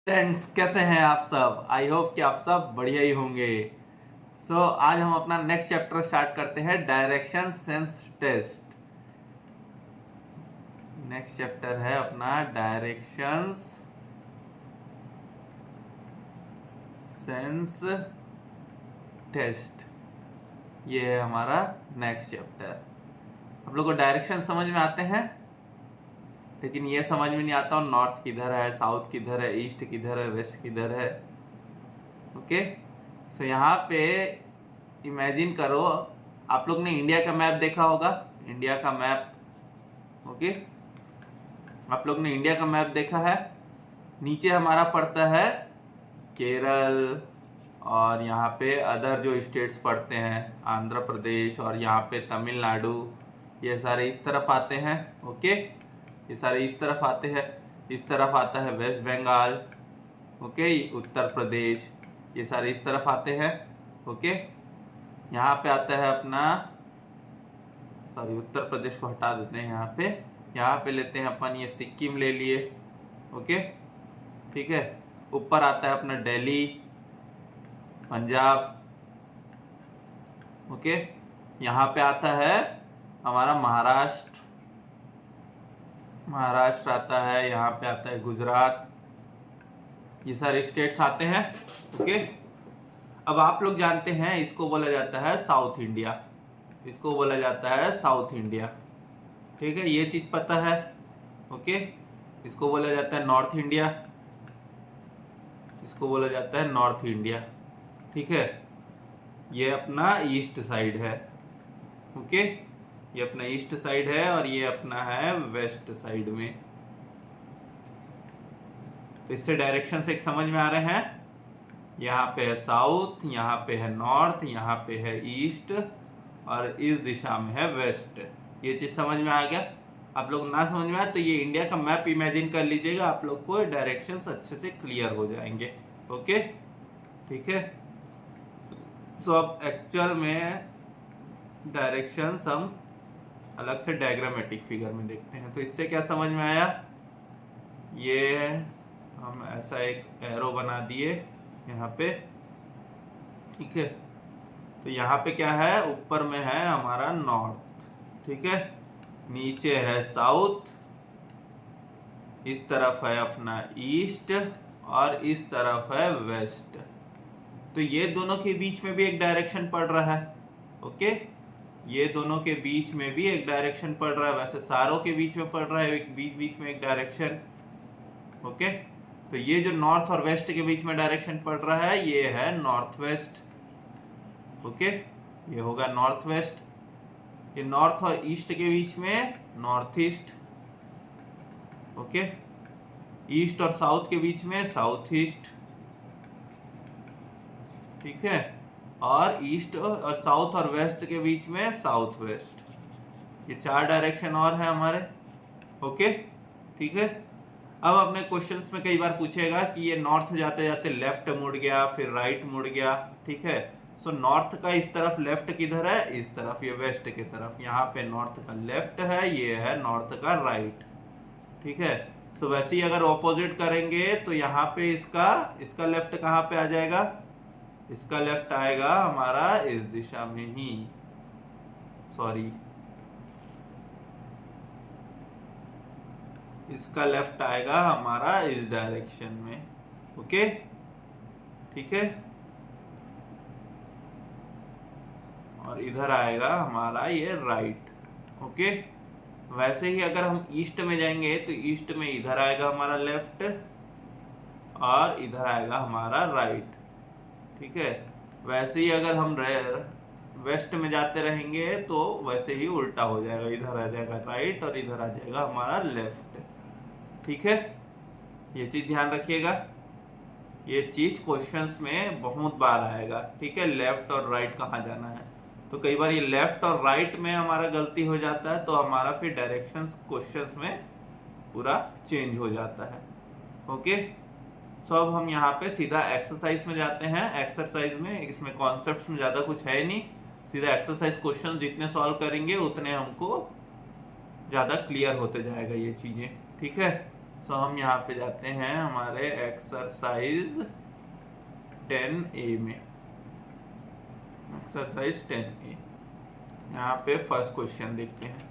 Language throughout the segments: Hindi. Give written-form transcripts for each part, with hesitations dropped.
फ्रेंड्स, कैसे हैं आप सब। आई होप कि आप सब बढ़िया ही होंगे। आज हम अपना नेक्स्ट चैप्टर स्टार्ट करते हैं, direction sense test. Next chapter है अपना डायरेक्शंस सेंस टेस्ट। ये है हमारा नेक्स्ट चैप्टर। आप लोग को डायरेक्शन समझ में आते हैं, लेकिन ये समझ में नहीं आता नॉर्थ किधर है, साउथ किधर है, ईस्ट किधर है, वेस्ट किधर है। ओके, यहाँ पे इमेजिन करो, आप लोग ने इंडिया का मैप देखा होगा। इंडिया का मैप, ओके, आप लोग ने इंडिया का मैप देखा है। नीचे हमारा पड़ता है केरल, और यहाँ पे अदर जो स्टेट्स पड़ते हैं, आंध्र प्रदेश, और यहाँ पे तमिलनाडु। ये सारे इस तरफ आते हैं। ओके, ये सारे इस तरफ आते हैं। इस तरफ आता है वेस्ट बंगाल, ओके, उत्तर प्रदेश। ये सारे इस तरफ आते हैं। ओके, यहाँ पे आता है अपना, सॉरी, उत्तर प्रदेश को हटा देते हैं। यहाँ पे लेते हैं अपन, ये सिक्किम ले लिए। ओके, ठीक है। ऊपर आता है अपना दिल्ली, पंजाब। ओके, यहाँ पे आता है हमारा महाराष्ट्र। महाराष्ट्र आता है, यहाँ पे आता है गुजरात। ये सारे स्टेट्स आते हैं। ओके, अब आप लोग जानते हैं इसको बोला जाता है साउथ इंडिया। इसको बोला जाता है साउथ इंडिया, ठीक है, ये चीज पता है। ओके, इसको बोला जाता है नॉर्थ इंडिया। इसको बोला जाता है नॉर्थ इंडिया, ठीक है। ये अपना ईस्ट साइड है। ओके, ये अपना ईस्ट साइड है, और ये अपना है वेस्ट साइड में। तो इससे डायरेक्शन से एक समझ में आ रहे हैं। यहाँ पे है साउथ, यहाँ पे है नॉर्थ, यहाँ पे है ईस्ट, और इस दिशा में है वेस्ट। ये चीज समझ में आ गया। आप लोग ना समझ में आए तो ये इंडिया का मैप इमेजिन कर लीजिएगा, आप लोग को डायरेक्शंस अच्छे से क्लियर हो जाएंगे। ओके, ठीक है। अब एक्चुअल में डायरेक्शंस हम अलग से डायग्रामेटिक फिगर में देखते हैं। तो इससे क्या समझ में आया, ये हम ऐसा एक एरो बना दिए यहाँ पे, ठीक है। तो यहाँ पे क्या है, ऊपर में है हमारा नॉर्थ, ठीक है, नीचे है साउथ, इस तरफ है अपना ईस्ट, और इस तरफ है वेस्ट। तो ये दोनों के बीच में भी एक डायरेक्शन पड़ रहा है। ओके, ये दोनों के बीच में भी एक डायरेक्शन पड़ रहा है। वैसे सारों के बीच में पड़ रहा है बीच बीच में एक डायरेक्शन। ओके, तो ये जो नॉर्थ और वेस्ट के बीच में डायरेक्शन पड़ रहा है, ये है नॉर्थ वेस्ट। ओके, ये होगा नॉर्थ वेस्ट। ये नॉर्थ और ईस्ट के बीच में नॉर्थ ईस्ट। ओके, ईस्ट और साउथ के बीच में साउथ ईस्ट, ठीक है, और ईस्ट और साउथ और वेस्ट के बीच में साउथ वेस्ट। ये चार डायरेक्शन और है हमारे। ओके, ठीक है। अब अपने क्वेश्चंस में कई बार पूछेगा कि ये नॉर्थ जाते जाते लेफ्ट मुड़ गया, फिर राइट मुड़ गया, ठीक है। सो नॉर्थ का इस तरफ लेफ्ट किधर है, इस तरफ, ये वेस्ट की तरफ। यहाँ पे नॉर्थ का लेफ्ट है, ये है नॉर्थ का राइट, ठीक है। सो वैसे ही अगर ऑपोजिट करेंगे तो यहाँ पे इसका लेफ्ट कहाँ पे आ जाएगा, इसका लेफ्ट आएगा हमारा इस दिशा में ही, सॉरी, इसका लेफ्ट आएगा हमारा इस डायरेक्शन में। ओके, ठीक है, और इधर आएगा हमारा ये राइट। ओके, वैसे ही अगर हम ईस्ट में जाएंगे तो ईस्ट में इधर आएगा हमारा लेफ्ट, और इधर आएगा हमारा राइट, ठीक है। वैसे ही अगर हम वेस्ट में जाते रहेंगे तो वैसे ही उल्टा हो जाएगा, इधर आ जाएगा राइट और इधर आ जाएगा हमारा लेफ्ट, ठीक है। ये चीज ध्यान रखिएगा, ये चीज क्वेश्चंस में बहुत बार आएगा, ठीक है। लेफ्ट और राइट कहाँ जाना है, तो कई बार ये लेफ्ट और राइट में हमारा गलती हो जाता है, तो हमारा फिर डायरेक्शंस क्वेश्चंस में पूरा चेंज हो जाता है। ओके, सो अब हम यहाँ पे सीधा एक्सरसाइज में जाते हैं। एक्सरसाइज में इसमें कॉन्सेप्ट्स में ज़्यादा कुछ है नहीं, सीधा एक्सरसाइज क्वेश्चन जितने सॉल्व करेंगे उतने हमको ज़्यादा क्लियर होते जाएगा ये चीज़ें, ठीक है। सो हम यहाँ पे जाते हैं हमारे एक्सरसाइज 10A में। एक्सरसाइज 10A, यहाँ पे फर्स्ट क्वेश्चन देखते हैं।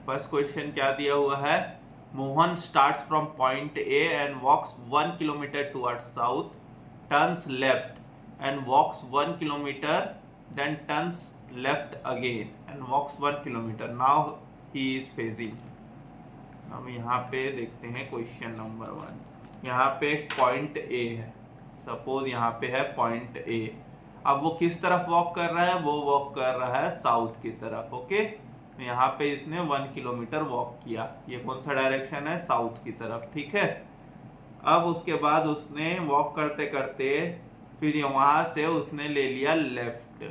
फर्स्ट क्वेश्चन क्या दिया हुआ है? Mohan starts from point A and walks 1 kilometre towards south, turns left and walks 1 kilometre, then turns left again and walks 1 kilometre. Now he is facing. हम यहाँ पे देखते हैं क्वेश्चन नंबर 1। यहाँ पे पॉइंट ए है, सपोज यहाँ पे है पॉइंट ए। अब वो किस तरफ वॉक कर रहा है? वो वॉक कर रहा है साउथ की तरफ। ओके, यहाँ पे इसने 1 किलोमीटर वॉक किया। ये कौन सा डायरेक्शन है? साउथ की तरफ। ठीक है, अब उसके बाद उसने वॉक करते करते फिर वहां से उसने ले लिया लेफ्ट।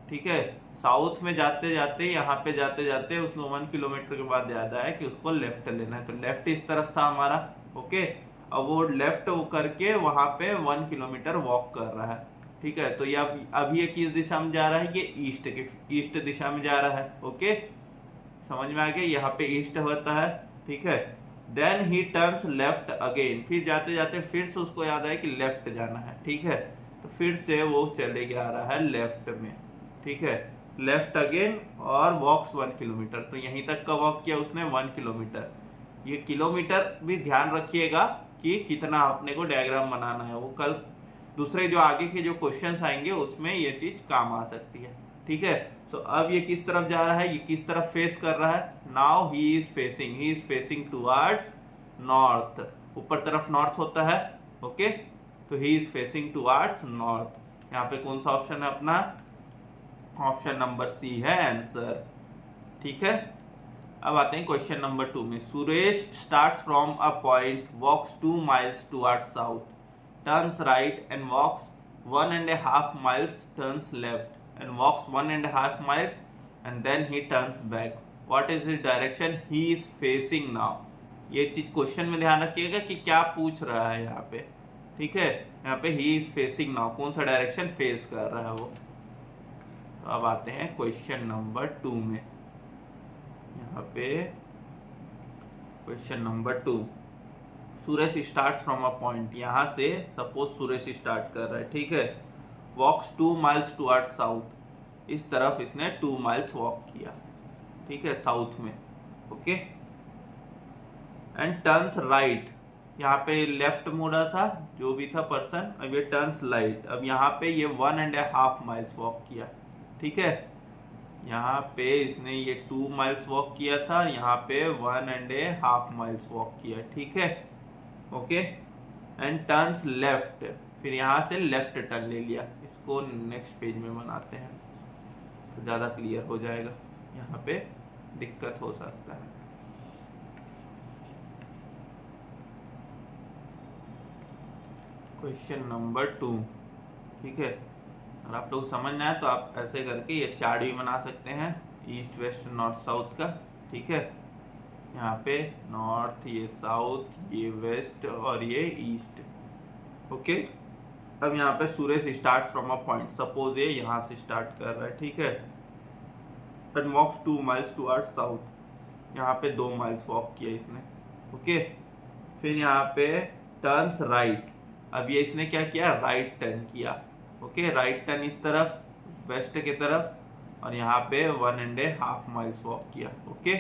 ठीक है, साउथ में जाते जाते यहाँ पे जाते जाते उसने 1 किलोमीटर के बाद याद आया कि उसको लेफ्ट लेना है, तो लेफ्ट इस तरफ था हमारा। ओके, अब वो लेफ्ट करके वहां पे 1 किलोमीटर वॉक कर रहा है। ठीक है, तो ये अब ये किस दिशा में जा रहा है? ये ईस्ट दिशा में जा रहा है। ओके, समझ में आ गया? यहाँ पे ईस्ट होता है। ठीक है, then he turns left again. फिर जाते जाते फिर से उसको याद आया कि लेफ्ट जाना है। ठीक है, तो फिर से वो चले जा रहा है लेफ्ट में। ठीक है, लेफ्ट अगेन और वॉक्स 1 किलोमीटर। तो यहीं तक का वॉक किया उसने 1 किलोमीटर। ये किलोमीटर भी ध्यान रखिएगा कि कितना अपने को डायग्राम बनाना है। वो कल दूसरे जो आगे के जो क्वेश्चंस आएंगे उसमें ये चीज काम आ सकती है। ठीक है, सो अब ये किस तरफ जा रहा है? ये किस तरफ फेस कर रहा है? Now he is facing towards north. ऊपर तरफ नॉर्थ होता है। ओके, तो ही इज फेसिंग टुवर्ड्स नॉर्थ। यहाँ पे कौन सा ऑप्शन है अपना? ऑप्शन नंबर सी है आंसर। ठीक है, अब आते हैं क्वेश्चन नंबर 2 में। Suresh starts from a point, walks 2 miles towards south, turns right and walks 1.5 miles, turns left and walks 1.5 miles, and then he turns back. What is his direction he is facing now? ये चीज क्वेश्चन में ध्यान रखिएगा कि क्या पूछ रहा है यहाँ पे। ठीक है, यहाँ पे he is facing now, कौन सा डायरेक्शन फेस कर रहा है वो। तो अब आते हैं क्वेश्चन नंबर 2 में। यहाँ पे question number 2, Suraj starts from a point. यहाँ से सपोज सूरज स्टार्ट कर रहा है। ठीक है, वॉक्स 2 miles टुवर्ड्स साउथ। इस तरफ इसने 2 miles वॉक किया। ठीक है, साउथ में। Okay, and turns right. यहाँ पे लेफ्ट मुड़ा था जो भी था पर्सन, अब ये टर्न्स राइट। अब यहाँ पे ये 1.5 miles वॉक किया। ठीक है, यहाँ पे इसने ये 2 miles वॉक किया था, यहाँ पे 1.5 miles वॉक किया। ठीक है, ओके, एंड टर्न्स लेफ्ट। फिर यहाँ से लेफ्ट टर्न ले लिया। इसको नेक्स्ट पेज में बनाते हैं तो ज़्यादा क्लियर हो जाएगा, यहाँ पे दिक्कत हो सकता है। Question number 2। ठीक है, और आप लोग समझना है तो आप ऐसे करके ये चार्ट भी बना सकते हैं, ईस्ट वेस्ट नॉर्थ साउथ का। ठीक है, यहाँ पे नॉर्थ, ये साउथ, ये वेस्ट और ये ईस्ट। ओके, अब यहाँ पे Suraj start from a point, suppose ये यहाँ से स्टार्ट कर रहा है। ठीक है, and walks 2 miles towards south. यहाँ पे 2 miles वॉक किया इसने। ओके, फिर यहाँ पे टर्न्स राइट। अब ये इसने क्या किया? राइट टर्न किया। ओके, राइट टर्न इस तरफ, वेस्ट की तरफ, और यहाँ पे 1.5 miles वॉक किया। Okay,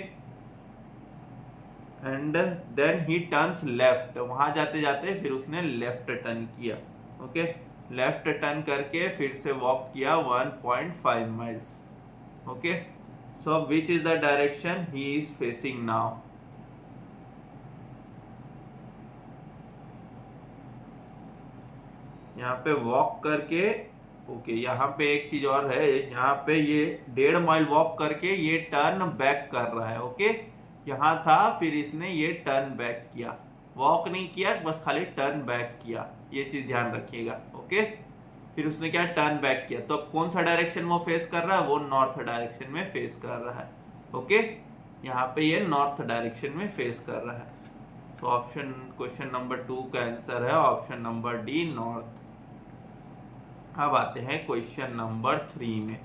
and then he turns left. वहां जाते जाते फिर उसने लेफ्ट टर्न किया। ओके, लेफ्ट टर्न करके फिर से वॉक किया 1.5 miles। Okay, so which is the direction he is facing now? यहाँ पे वॉक करके, ओके, यहाँ पे एक चीज और है, यहाँ पे ये 1.5 माइल वॉक करके ये टर्न बैक कर रहा है। ओके, यहाँ था फिर इसने ये टर्न बैक किया, वॉक नहीं किया, बस खाली टर्न बैक किया। ये चीज ध्यान रखिएगा। ओके, फिर उसने क्या? टर्न बैक किया। तो अब कौन सा डायरेक्शन वो फेस कर रहा है? वो नॉर्थ डायरेक्शन में फेस कर रहा है। ओके, यहाँ पे ये नॉर्थ डायरेक्शन में फेस कर रहा है। तो ऑप्शन क्वेश्चन नंबर 2 का आंसर है ऑप्शन नंबर डी, नॉर्थ। अब आते हैं क्वेश्चन नंबर 3 में।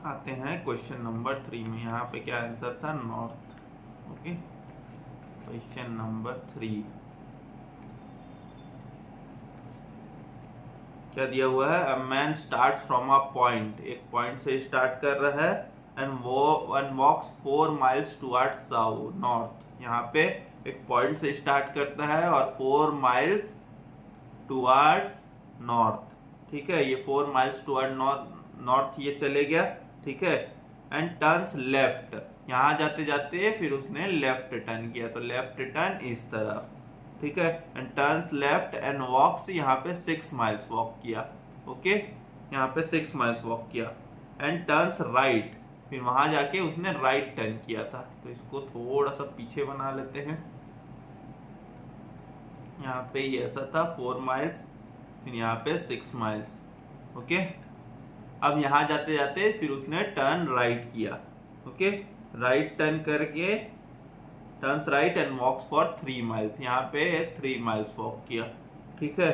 आते हैं क्वेश्चन नंबर 3 में। यहाँ पे क्या आंसर था? नॉर्थ। ओके, क्वेश्चन नंबर 3 क्या दिया हुआ है? A man starts from a point, एक पॉइंट से स्टार्ट कर रहा है, and walks 4 miles towards south north. यहाँ पे एक पॉइंट से स्टार्ट करता है और 4 माइल्स टुवर्ड्स नॉर्थ। ठीक है, ये 4 माइल्स टुवर्ड नॉर्थ ये चले गया। ठीक है, एंड टर्न्स लेफ्ट, यहाँ जाते जाते फिर उसने लेफ्ट टर्न किया, तो लेफ्ट टर्न इस तरफ। ठीक है, and turns left and walks, यहाँ पे 6 माइल्स वॉक किया। ओके, यहाँ पे 6 माइल्स वॉक किया, एंड टर्न्स राइट, फिर वहां जाके उसने राइट टर्न किया था। तो इसको थोड़ा सा पीछे बना लेते हैं। यहाँ पे ये ऐसा था 4 माइल्स, फिर यहाँ पे 6 माइल्स। ओके, अब यहाँ जाते जाते फिर उसने टर्न राइट किया। ओके, राइट टर्न करके turns right and walks for 3 miles, यहाँ पे 3 माइल्स वॉक किया। ठीक है,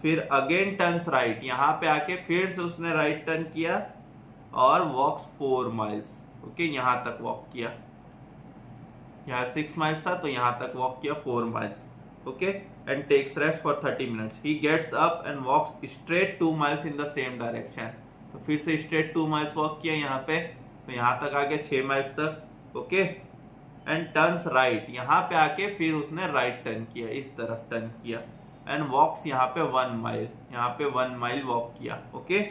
फिर अगेन टर्न्स राइट, यहाँ पे आके फिर से उसने राइट टर्न किया और वॉक्स 4 माइल्स। ओके, यहाँ तक वॉक किया, यहाँ 6 माइल्स था तो यहाँ तक वॉक किया 4 miles. Okay, and takes rest for 30 minutes. He gets up and walks straight 2 miles in the same direction. तो फिर से स्ट्रेट 2 माइल्स वॉक किया यहाँ पे, तो यहाँ तक आ गया 6 माइल्स तक। ओके, एंड टर्न्स राइट, यहाँ पे आके फिर उसने राइट टर्न किया, इस तरफ टर्न किया, एंड वॉक्स यहाँ पे 1 माइल, यहाँ पे 1 माइल वॉक किया। ओके,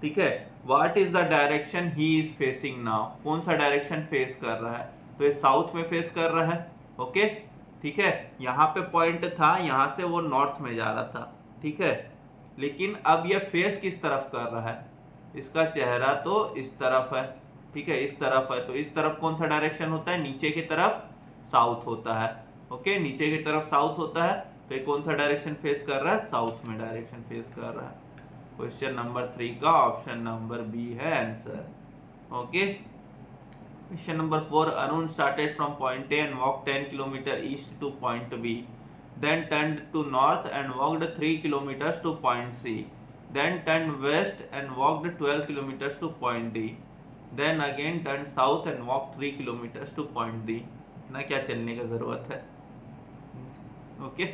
ठीक है, what is the direction he is facing now? कौन सा डायरेक्शन फेस कर रहा है? तो ये साउथ में फेस कर रहा है। ओके, ठीक है, यहाँ पे पॉइंट था, यहाँ से वो नॉर्थ में जा रहा था। ठीक है, लेकिन अब ये फेस किस तरफ कर रहा है? इसका चेहरा तो इस तरफ है। ठीक है, इस तरफ है, तो इस तरफ कौन सा डायरेक्शन होता है? नीचे की तरफ साउथ होता है। ओके, नीचे की तरफ साउथ होता है, तो ये कौन सा डायरेक्शन फेस कर रहा है? साउथ में डायरेक्शन फेस कर रहा है। क्वेश्चन नंबर 3 का ऑप्शन नंबर बी है answer. Okay, question number 4, Arun started from point A and walk 10 kilometre east to point B, then turned to north and walked 3 kilometers to point C, then turned west and walked 12 kilometers to point D, then again turned south and walked 3 kilometers to point D। ना क्या चलने का जरूरत है? Okay,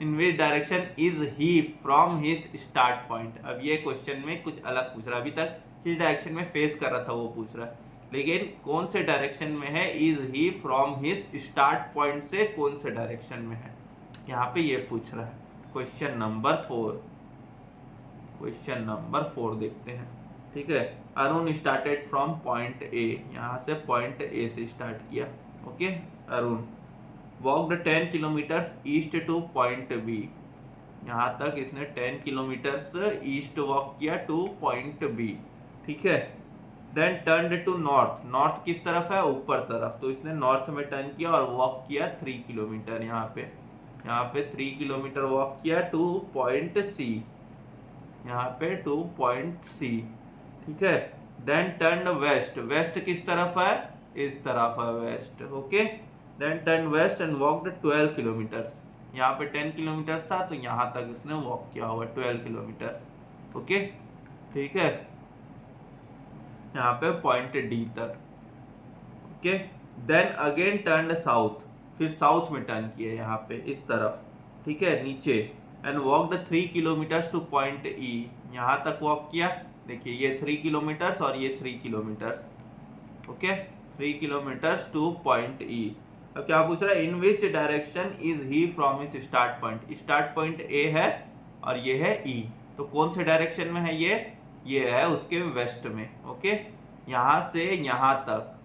in which direction is he from his start point? अब ये क्वेश्चन में कुछ अलग पूछ रहा है। अभी तक किस डायरेक्शन में फेस कर रहा था वो पूछ रहा है, लेकिन कौन से डायरेक्शन में है? Is he from his start point से कौन से डायरेक्शन में है, यहाँ पे ये पूछ रहा है। क्वेश्चन नंबर 4, क्वेश्चन नंबर 4 देखते हैं। ठीक है, Arun started from point A, यहाँ से पॉइंट ए से स्टार्ट किया। Okay, Arun walked 10 kilometres east to point B, यहाँ तक इसने 10 किलोमीटर्स ईस्ट वॉक किया टू पॉइंट बी। ठीक है, then turned to north, north किस तरफ है? ऊपर तरफ, तो इसने नॉर्थ में टर्न किया और वॉक किया 3 किलोमीटर, यहाँ पे 3 किलोमीटर वॉक किया टू पॉइंट सी, यहाँ पे टू पॉइंट सी। ठीक है, देन टर्न वेस्ट, वेस्ट किस तरफ है? इस तरफ है west. Okay, then turn west and walked 12 kilometres, यहाँ पे 10 किलोमीटर्स था तो यहाँ तक इसने वॉक किया हुआ 12 किलोमीटर्स। ओके, ठीक है, यहाँ पे पॉइंट डी तक। Okay, then again turn south, फिर साउथ में टर्न किया यहाँ पे इस तरफ। ठीक है, नीचे, and walked 3 kilometres to point E, यहाँ तक वॉक किया। देखिए ये 3 किलोमीटर्स और ये 3 kilometres. Okay, 3 kilometres to point E. अब क्या पूछ रहा है? In which direction is he from his start point? Start point A है और ये है ई, तो कौन से डायरेक्शन में है ये है उसके वेस्ट में। ओके, यहाँ से यहाँ तक,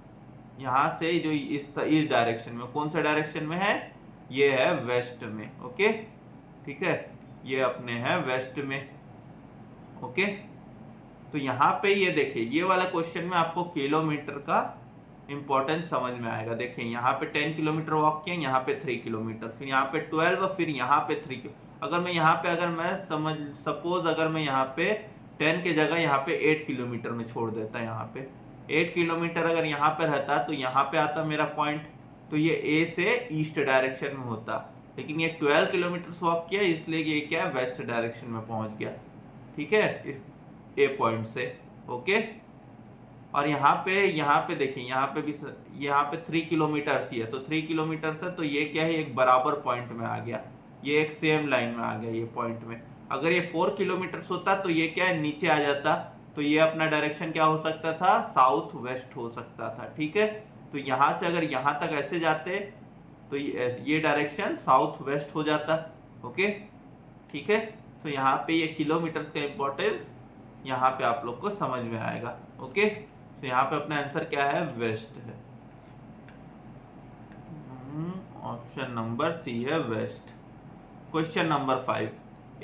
यहाँ से जो इस डायरेक्शन में, कौन सा डायरेक्शन में है? ये है वेस्ट में। ओके, ठीक है, ये अपने है वेस्ट में। ओके, तो यहाँ पे ये देखिए, ये वाला क्वेश्चन में आपको किलोमीटर का इंपॉर्टेंस समझ में आएगा। देखिए यहाँ पे 10 किलोमीटर वॉक किया, यहाँ पे 3 किलोमीटर, फिर यहाँ पे 12, फिर यहाँ पे 3। अगर मैं यहाँ पे सपोज अगर मैं यहाँ पे 10 के जगह यहाँ पे 8 किलोमीटर में छोड़ देता, यहाँ पे 8 किलोमीटर अगर यहाँ पे रहता तो यहाँ पे आता मेरा पॉइंट, तो ये ए से ईस्ट डायरेक्शन में होता, लेकिन ये 12 किलोमीटर वॉक किया इसलिए ये क्या है? वेस्ट डायरेक्शन में पहुंच गया। ठीक है, ए पॉइंट से। ओके, और यहाँ पे देखिए, यहाँ पे भी यहाँ पे 3 किलोमीटर ही है, तो 3 किलोमीटर है, तो ये क्या है, एक बराबर पॉइंट में आ गया, ये एक सेम लाइन में आ गया ये पॉइंट में। अगर ये 4 किलोमीटर होता तो ये क्या है, नीचे आ जाता, तो ये अपना डायरेक्शन क्या हो सकता था, साउथ वेस्ट हो सकता था। ठीक है, तो यहाँ से अगर यहाँ तक ऐसे जाते तो ये डायरेक्शन साउथ वेस्ट हो जाता। ओके, ठीक है, तो यहाँ पे ये किलोमीटर्स का इंपॉर्टेंस यहाँ पे आप लोग को समझ में आएगा। ओके, तो यहाँ पे अपना आंसर क्या है, वेस्ट है। ऑप्शन नंबर सी है west. Question number 5,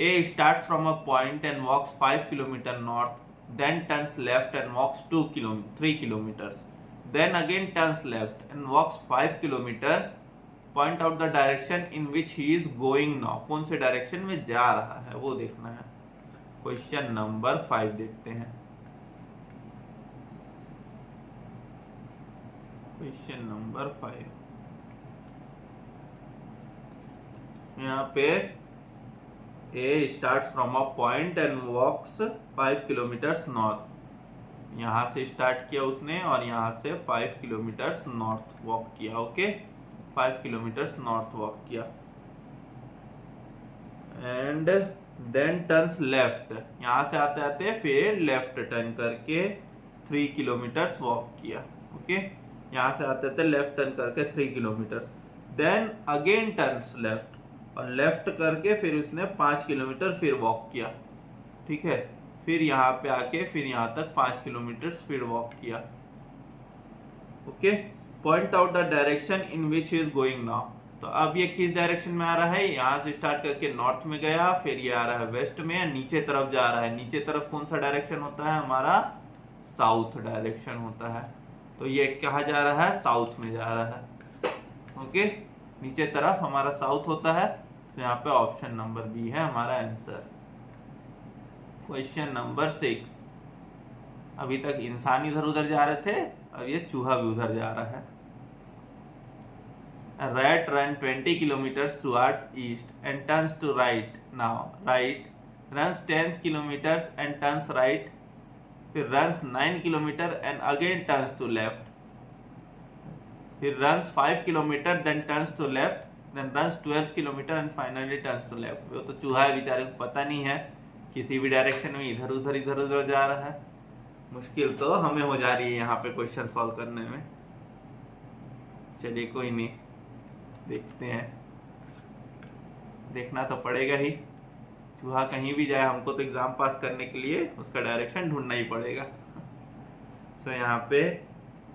A start from a point and walks 5 kilometre north, then turns left and walks 3 kilometers, then again turns left and walks 5 kilometer. Point out the direction in which he is going now. कौन से डायरेक्शन में जा रहा है वो देखना है। क्वेश्चन नंबर 5 देखते हैं। क्वेश्चन नंबर 5, यहाँ पे A start from a point and walks 5 kilometres north. यहाँ से स्टार्ट किया उसने और यहाँ से 5 किलोमीटर्स नॉर्थ वॉक किया। ओके, 5 किलोमीटर्स नॉर्थ वॉक किया एंड देन टर्न्स लेफ्ट। यहाँ से आते आते फिर लेफ्ट टर्न करके 3 किलोमीटर्स वॉक किया। ओके, यहाँ से आते आते लेफ्ट टर्न करके 3 kilometres, then again turns left और लेफ्ट करके फिर उसने 5 किलोमीटर फिर वॉक किया। ठीक है, फिर यहाँ पे आके फिर यहाँ तक 5 किलोमीटर फिर वॉक किया। Okay, point out the direction in which is going now. तो अब ये किस डायरेक्शन में आ रहा है, यहाँ से स्टार्ट करके नॉर्थ में गया, फिर ये आ रहा है वेस्ट में, नीचे तरफ जा रहा है। नीचे तरफ कौन सा डायरेक्शन होता है हमारा, साउथ डायरेक्शन होता है। तो ये कहाँ जा रहा है, साउथ में जा रहा है। ओके, नीचे तरफ हमारा साउथ होता है, तो यहाँ पे ऑप्शन नंबर बी है हमारा आंसर। क्वेश्चन नंबर 6, अभी तक इंसान इधर उधर जा रहे थे, अब ये चूहा भी उधर जा रहा है। Rat run 20 kilometers towards east and turns to right. Now right runs 10 kilometers and turns right. फिर runs 9 kilometer and again turns to left. फिर runs 5 kilometer then turns to left. Then runs 12 kilometer and finally turns to left. वो तो चूहा है बेचारे को पता नहीं है, किसी भी डायरेक्शन में इधर उधर जा रहा है। मुश्किल तो हमें हो जा रही है यहाँ पे क्वेश्चन सॉल्व करने में। चलिए कोई नहीं, देखते हैं, देखना तो पड़ेगा ही। चूहा कहीं भी जाए, हमको तो एग्जाम पास करने के लिए उसका डायरेक्शन ढूंढना ही पड़ेगा। सो यहाँ पे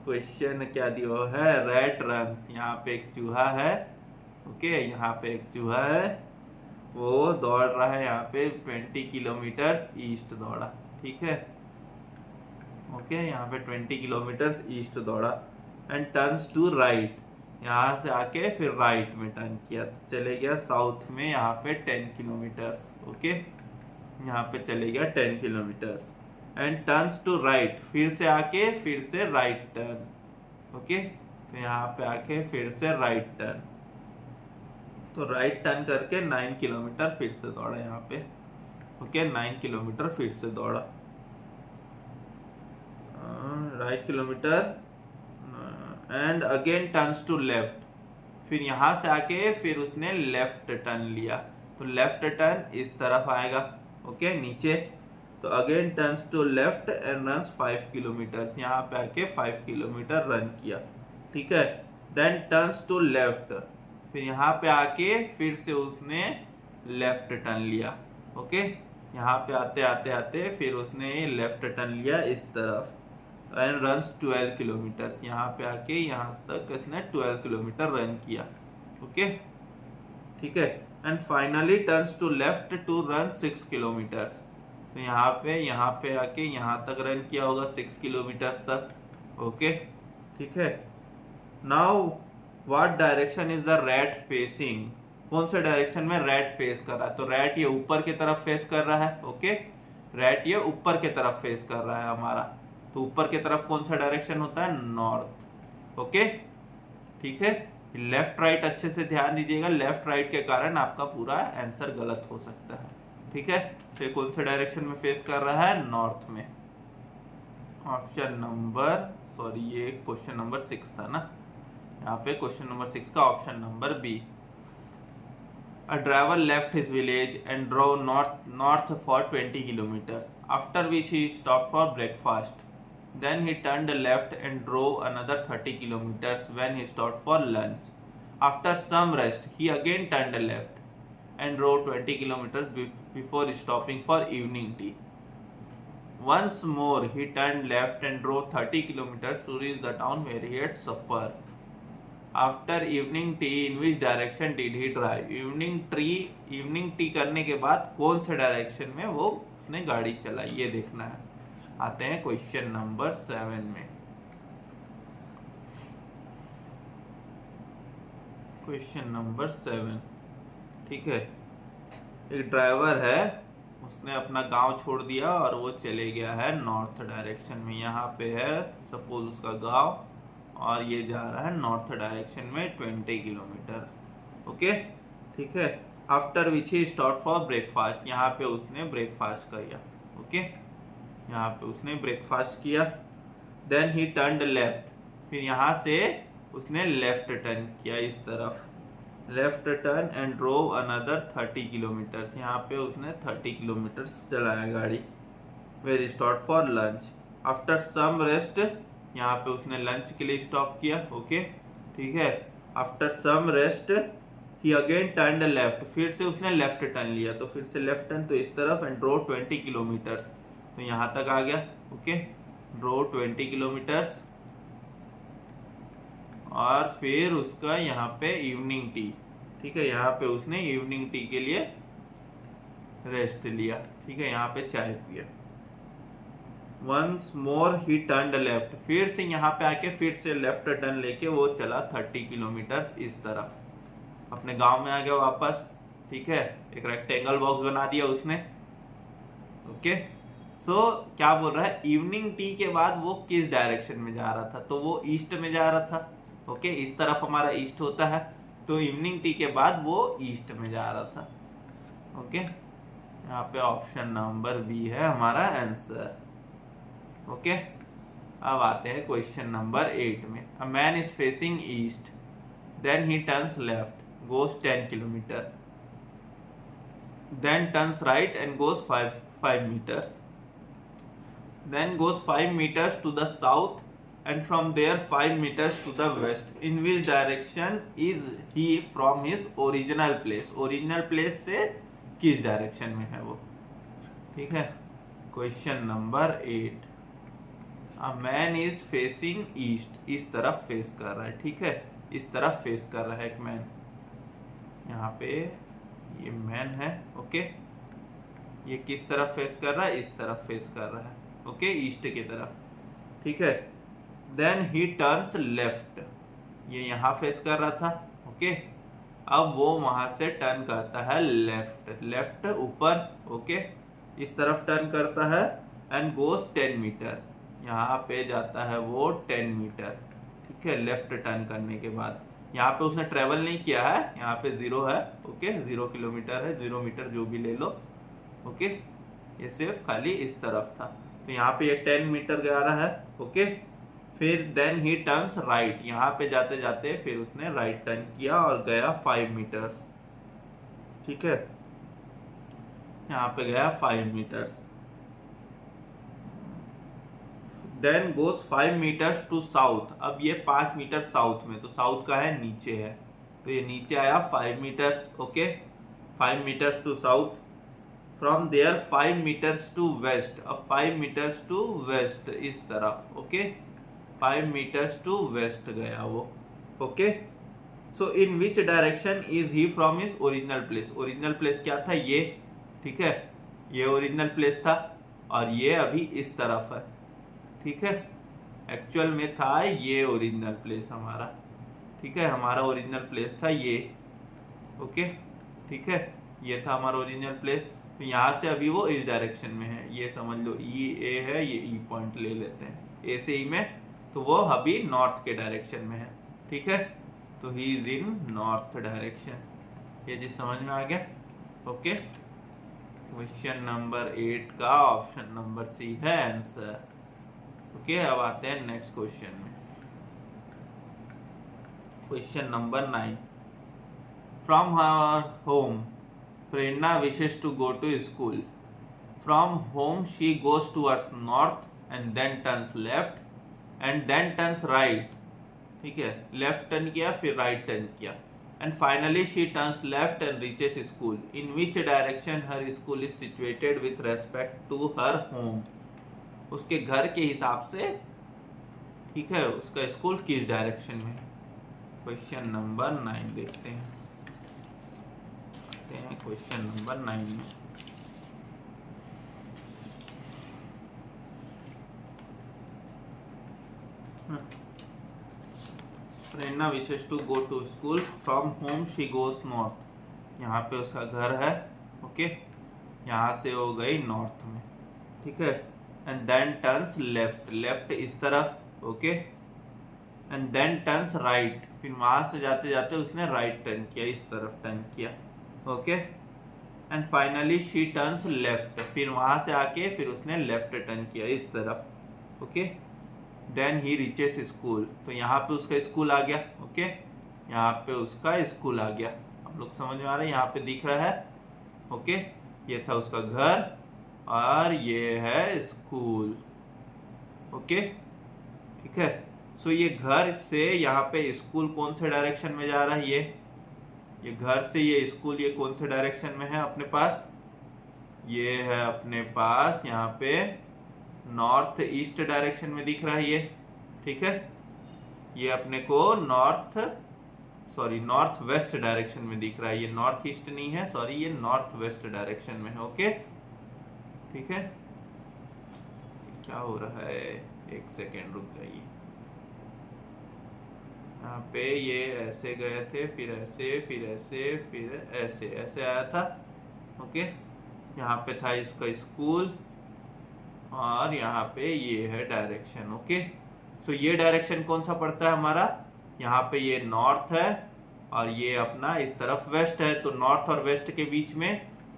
क्वेश्चन क्या दिया है, रैट रन्स। यहाँ पे एक चूहा है। ओके, यहाँ पे एक चूहा है, वो दौड़ रहा है यहाँ पे 20 किलोमीटर्स ईस्ट दौड़ा। ठीक है, ओके, यहाँ पे 20 किलोमीटर्स ईस्ट दौड़ा एंड टर्न्स टू राइट। यहाँ से आके फिर राइट में टर्न किया, तो चले गया साउथ में यहाँ पे 10 किलोमीटर्स। ओके, यहाँ पे चले गया 10 kilometres and turns to right. फिर से आके फिर से राइट टर्न। ओके, तो यहाँ पे आके फिर से राइट टर्न, तो राइट टर्न करके 9 किलोमीटर फिर से दौड़ा यहाँ पे। ओके, 9 किलोमीटर फिर से दौड़ा, right kilometre and again turns to left. फिर यहाँ से आके फिर उसने लेफ्ट टर्न लिया, तो लेफ्ट टर्न इस तरफ आएगा। ओके, नीचे, तो again turns to left and runs 5 kilometres. यहाँ पे आके 5 किलोमीटर रन किया। ठीक है, देन टर्न्स टू लेफ्ट। फिर यहाँ पे आके फिर से उसने लेफ्ट टर्न लिया। ओके, यहाँ पे आते आते आते फिर उसने लेफ्ट टर्न लिया इस तरफ एंड रन्स 12 किलोमीटर्स। यहाँ पे आके यहाँ तक इसने 12 किलोमीटर रन किया। ओके, ठीक है, and finally turns to left to run 6 kilometres. तो यहाँ पे आके यहाँ तक रन किया होगा 6 किलोमीटर्स तक। ओके, ठीक है, now what direction is the rat facing. कौन से डायरेक्शन में रैट फेस कर रहा है, तो रैट ये ऊपर की तरफ फेस कर रहा है। ओके, रैट ये ऊपर की तरफ फेस कर रहा है हमारा, तो ऊपर की तरफ कौन सा डायरेक्शन होता है, नॉर्थ। ओके, ठीक है, लेफ्ट राइट अच्छे से ध्यान दीजिएगा, लेफ्ट राइट के कारण आपका पूरा आंसर गलत हो सकता है। ठीक है, तो कौन से डायरेक्शन में फेस कर रहा है, नॉर्थ में। ऑप्शन नंबर, सॉरी ये क्वेश्चन नंबर 6 था ना, यहाँ पे क्वेश्चन नंबर 6 का option number B. A driver left his village and drove north for 20 kilometers, after which he stopped for breakfast. Then he turned left and drove another 30 kilometers when he stopped for lunch. After some rest, he again turned left and drove 20 kilometers before stopping for evening tea. Once more, he turned left and drove 30 kilometers to reach the town where he had supper. After evening tea, in which direction did he drive? Evening tea करने के बाद कौन से डायरेक्शन में वो उसने गाड़ी चलाई, ये देखना है। आते हैं क्वेश्चन नंबर 7 में। क्वेश्चन नंबर 7, ठीक है। एक ड्राइवर है, उसने अपना गांव छोड़ दिया और वो चले गया है नॉर्थ डायरेक्शन में। यहाँ पे है सपोज उसका गांव और ये जा रहा है नॉर्थ डायरेक्शन में 20 किलोमीटर। ओके, ठीक है। After which he stop for breakfast, यहाँ पे उसने ब्रेकफास्ट किया। ओके, यहाँ पे उसने ब्रेकफास्ट किया। देन ही टर्न्ड लेफ्ट, फिर यहाँ से उसने लेफ्ट टर्न किया इस तरफ, left turn and drove another 30 kilometres. यहाँ पे उसने 30 किलोमीटर्स चलाया गाड़ी। Where stop for lunch, after some rest, यहाँ पे उसने लंच के लिए स्टॉप किया। ओके, ठीक है। आफ्टर सम रेस्ट ही अगेन टर्न्ड लेफ्ट, फिर से उसने लेफ्ट टर्न लिया, तो फिर से लेफ्ट टर्न तो इस तरफ एंड ड्रो 20 किलोमीटर्स, तो यहाँ तक आ गया। ओके, ड्रो 20 किलोमीटर्स और फिर उसका यहाँ पे इवनिंग टी, ठीक है, यहाँ पे उसने इवनिंग टी के लिए रेस्ट लिया, ठीक है, यहाँ पे चाय पिया। Once more he turned left, फिर से यहाँ पे आके फिर से लेफ्ट टर्न लेके वो चला 30 किलोमीटर्स इस तरफ, अपने गांव में आ गया वापस। ठीक है, एक रेक्टेंगल बॉक्स बना दिया उसने। ओके, सो क्या बोल रहा है, इवनिंग टी के बाद वो किस डायरेक्शन में जा रहा था, तो वो ईस्ट में जा रहा था। ओके, इस तरफ हमारा ईस्ट होता है, तो इवनिंग टी के बाद वो ईस्ट में जा रहा था। ओके, यहाँ पे ऑप्शन नंबर बी है हमारा आंसर। ओके, अब आते हैं क्वेश्चन नंबर 8 में। A man is facing east, then he turns left, goes 10 kilometre, then turns right and goes 5 meters, then goes 5 meters to the south and from there 5 meters to the west. In which direction is he from his original place? original place से किस डायरेक्शन में है वो। ठीक है, question number 8। A man is facing east, इस तरफ फेस कर रहा है। ठीक है, इस तरफ फेस कर रहा है एक मैन, यहाँ पे ये मैन है। ओके, ये किस तरफ फेस कर रहा है, इस तरफ फेस कर रहा है। ओके, ईस्ट की तरफ। ठीक है, देन ही टर्न्स लेफ्ट, ये यहाँ फेस कर रहा था। ओके, अब वो वहां से टर्न करता है लेफ्ट, लेफ्ट ऊपर। ओके, इस तरफ टर्न करता है एंड गोज 10 मीटर, यहाँ पे जाता है वो 10 मीटर। ठीक है, लेफ्ट टर्न करने के बाद यहाँ पे उसने ट्रेवल नहीं किया है, यहाँ पे 0 है। ओके, 0 किलोमीटर है, 0 मीटर जो भी ले लो। ओके, ये सिर्फ खाली इस तरफ था, तो यहाँ पे ये 10 मीटर जा रहा है। ओके, फिर देन ही टर्न्स राइट, यहाँ पे जाते जाते फिर उसने राइट टर्न किया और गया 5 मीटर्स। ठीक है, यहाँ पे गया 5 metres, then goes 5 metres to south. अब ये 5 मीटर साउथ में, तो साउथ का है नीचे है, तो ये नीचे आया 5 metres. Okay, 5 metres to south, from there 5 metres to west. अब 5 मीटर्स टू वेस्ट इस तरफ। ओके, 5 मीटर्स टू वेस्ट गया वो। Okay, so in which direction is he from his original place. Original place क्या था, ये। ठीक है, ये ओरिजिनल प्लेस था और ये अभी इस तरफ है। ठीक है, एक्चुअल में था ये ओरिजिनल प्लेस हमारा। ठीक है, हमारा ओरिजिनल प्लेस था ये। ओके, ठीक है, ये था हमारा ओरिजिनल प्लेस। तो यहाँ से अभी वो इस डायरेक्शन में है, ये समझ लो ई ए है, ये ई पॉइंट ले लेते हैं ए से ई में, तो वो अभी नॉर्थ के डायरेक्शन में है। ठीक है, तो he is in north direction. ये चीज समझ में आ गया। ओके, क्वेश्चन नंबर 8 का ऑप्शन नंबर सी है आंसर। ओके, अब आते हैं नेक्स्ट क्वेश्चन में। Question number 9। From her home Prerna wishes to go to school. From home she goes towards north and then turns left and then turns right. ठीक है, लेफ्ट टर्न किया फिर राइट टर्न किया, and finally she turns left and reaches school. In which direction her school is situated with respect to her home. उसके घर के हिसाब से, ठीक है, उसका स्कूल किस डायरेक्शन में। क्वेश्चन नंबर 9 देखते हैं। क्वेश्चन नंबर 9 में Prerna wishes to go to school. From home she goes north. यहाँ पे उसका घर है, ओके, यहाँ से वो गई नॉर्थ में, ठीक है, and then turns left, left इस तरफ, okay, and then turns right, फिर वहां से जाते जाते उसने राइट टर्न किया, इस तरफ टर्न किया, okay, and finally she turns left, फिर वहां से आके फिर उसने लेफ्ट टर्न किया इस तरफ, okay, then he reaches school. तो यहाँ पे उसका स्कूल आ गया, ओके, यहाँ पे उसका स्कूल आ गया। आप लोग समझ में आ रहा है, यहाँ पे दिख रहा है, ओके, ये था उसका घर और ये है स्कूल, ओके, ठीक है। सो ये घर से यहाँ पे स्कूल कौन से डायरेक्शन में जा रहा है, ये घर से ये स्कूल ये कौन से डायरेक्शन में है अपने पास, ये है अपने पास यहाँ पे नॉर्थ ईस्ट डायरेक्शन में दिख रहा है ये, ठीक है, ये अपने को नॉर्थ वेस्ट डायरेक्शन में दिख रहा है, ये नॉर्थ ईस्ट नहीं है, सॉरी, ये नॉर्थ वेस्ट डायरेक्शन में है, ओके, ठीक है। क्या हो रहा है, एक सेकेंड रुक जाइए। यहाँ पे ये ऐसे गए थे, फिर ऐसे, फिर ऐसे, फिर ऐसे, ऐसे आया था, ओके, यहाँ पे था इसका स्कूल और यहाँ पे ये है डायरेक्शन, ओके। सो ये डायरेक्शन कौन सा पड़ता है हमारा, यहाँ पे ये नॉर्थ है और ये अपना इस तरफ वेस्ट है, तो नॉर्थ और वेस्ट के बीच में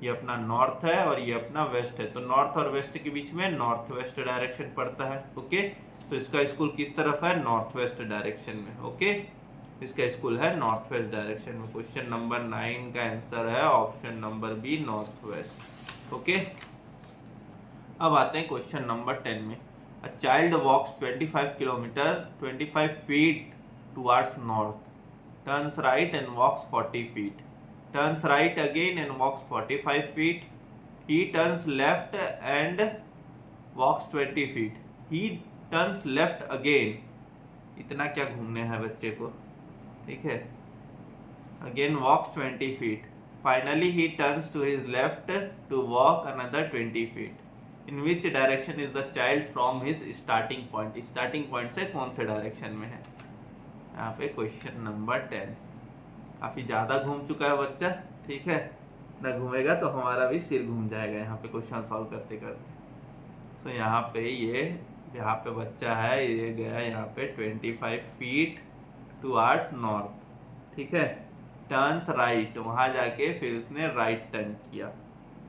ये अपना नॉर्थ है और ये अपना वेस्ट है, तो नॉर्थ और वेस्ट के बीच में नॉर्थ वेस्ट डायरेक्शन पड़ता है, ओके। तो इसका स्कूल किस तरफ है, नॉर्थ वेस्ट डायरेक्शन में, ओके, इसका स्कूल है नॉर्थ वेस्ट डायरेक्शन में। क्वेश्चन नंबर 9 का आंसर है option number B, north west, okay. अब आते हैं क्वेश्चन नंबर 10 में। A child walks 25 kilometre 25 feet towards north, turns right and walks 40 feet, turns right again and walks 45 feet, he turns left and walks 20 feet, he turns left again. इतना क्या घूमने हैं बच्चे को, ठीक है, again walks 20 feet, finally he turns to his left to walk another 20 feet. In which direction is the child from his starting point. Starting point से कौन से डायरेक्शन में है। यहाँ पे क्वेश्चन नंबर 10 काफी ज्यादा घूम चुका है बच्चा, ठीक है, ना घूमेगा तो हमारा भी सिर घूम जाएगा यहाँ पे क्वेश्चन सॉल्व करते करते। सो यहाँ पे बच्चा है, ये गया यहाँ पे 25 फीट टुवर्ड्स नॉर्थ, ठीक है, टर्न्स राइट, वहां जाके फिर उसने राइट टर्न किया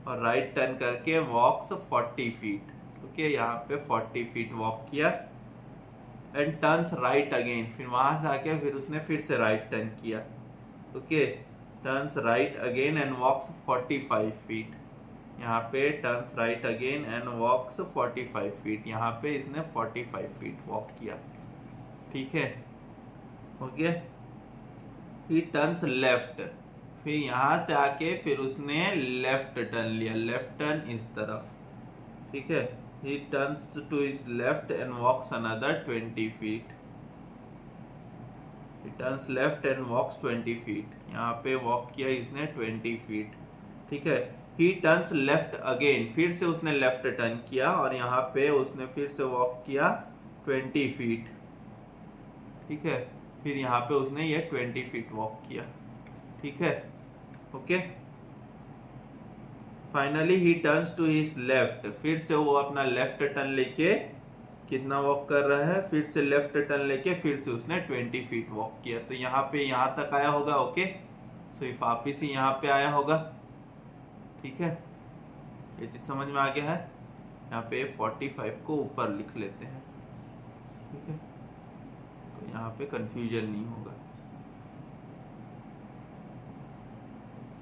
और राइट टर्न करके वॉक्स 40 फीट, ओके, यहाँ पे 40 फीट वॉक किया एंड टर्न्स राइट अगेन, फिर वहां से आके फिर उसने फिर से राइट टर्न किया, okay, turns right again and walks 45 feet, यहाँ पे turns right again and walks 45 feet, यहाँ पे इसने 45 फीट वॉक किया, ठीक है, ओके। ही टर्न्स लेफ्ट, फिर यहाँ से आके फिर उसने लेफ्ट टर्न लिया, लेफ्ट टर्न इस तरफ, ठीक है, he turns to his left and walks another 20 feet, he turns left and walks 20 feet, यहाँ पे वॉक किया इसने 20 फीट, ठीक है। ही टर्न्स लेफ्ट अगेन, फिर से उसने लेफ्ट टर्न किया और यहाँ पे उसने फिर से वॉक किया 20 फीट, ठीक है, फिर यहाँ पे उसने ये 20 फीट वॉक किया, ठीक है, okay. Finally he turns to his left, फिर से वो अपना लेफ्ट टर्न लेके कितना वॉक कर रहा है, फिर से लेफ्ट टर्न लेके फिर से उसने 20 फीट वॉक किया, तो यहाँ पे यहाँ तक आया होगा, ओके। सो ये वापिस ही यहाँ पे आया होगा, ठीक है, ये चीज समझ में आ गया है। यहाँ पे 45 को ऊपर लिख लेते हैं, ठीक है, तो यहाँ पे कंफ्यूजन नहीं होगा।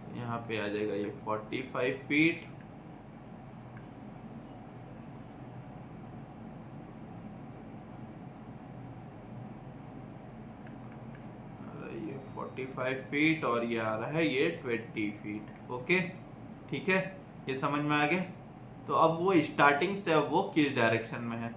तो यहाँ पे आ जाएगा ये 45 फीट, ये 45 फीट और ये आ रहा है ये 20 फीट। ओके, ठीक है, ये समझ में आ गया। तो अब वो स्टार्टिंग से अब वो किस डायरेक्शन में है,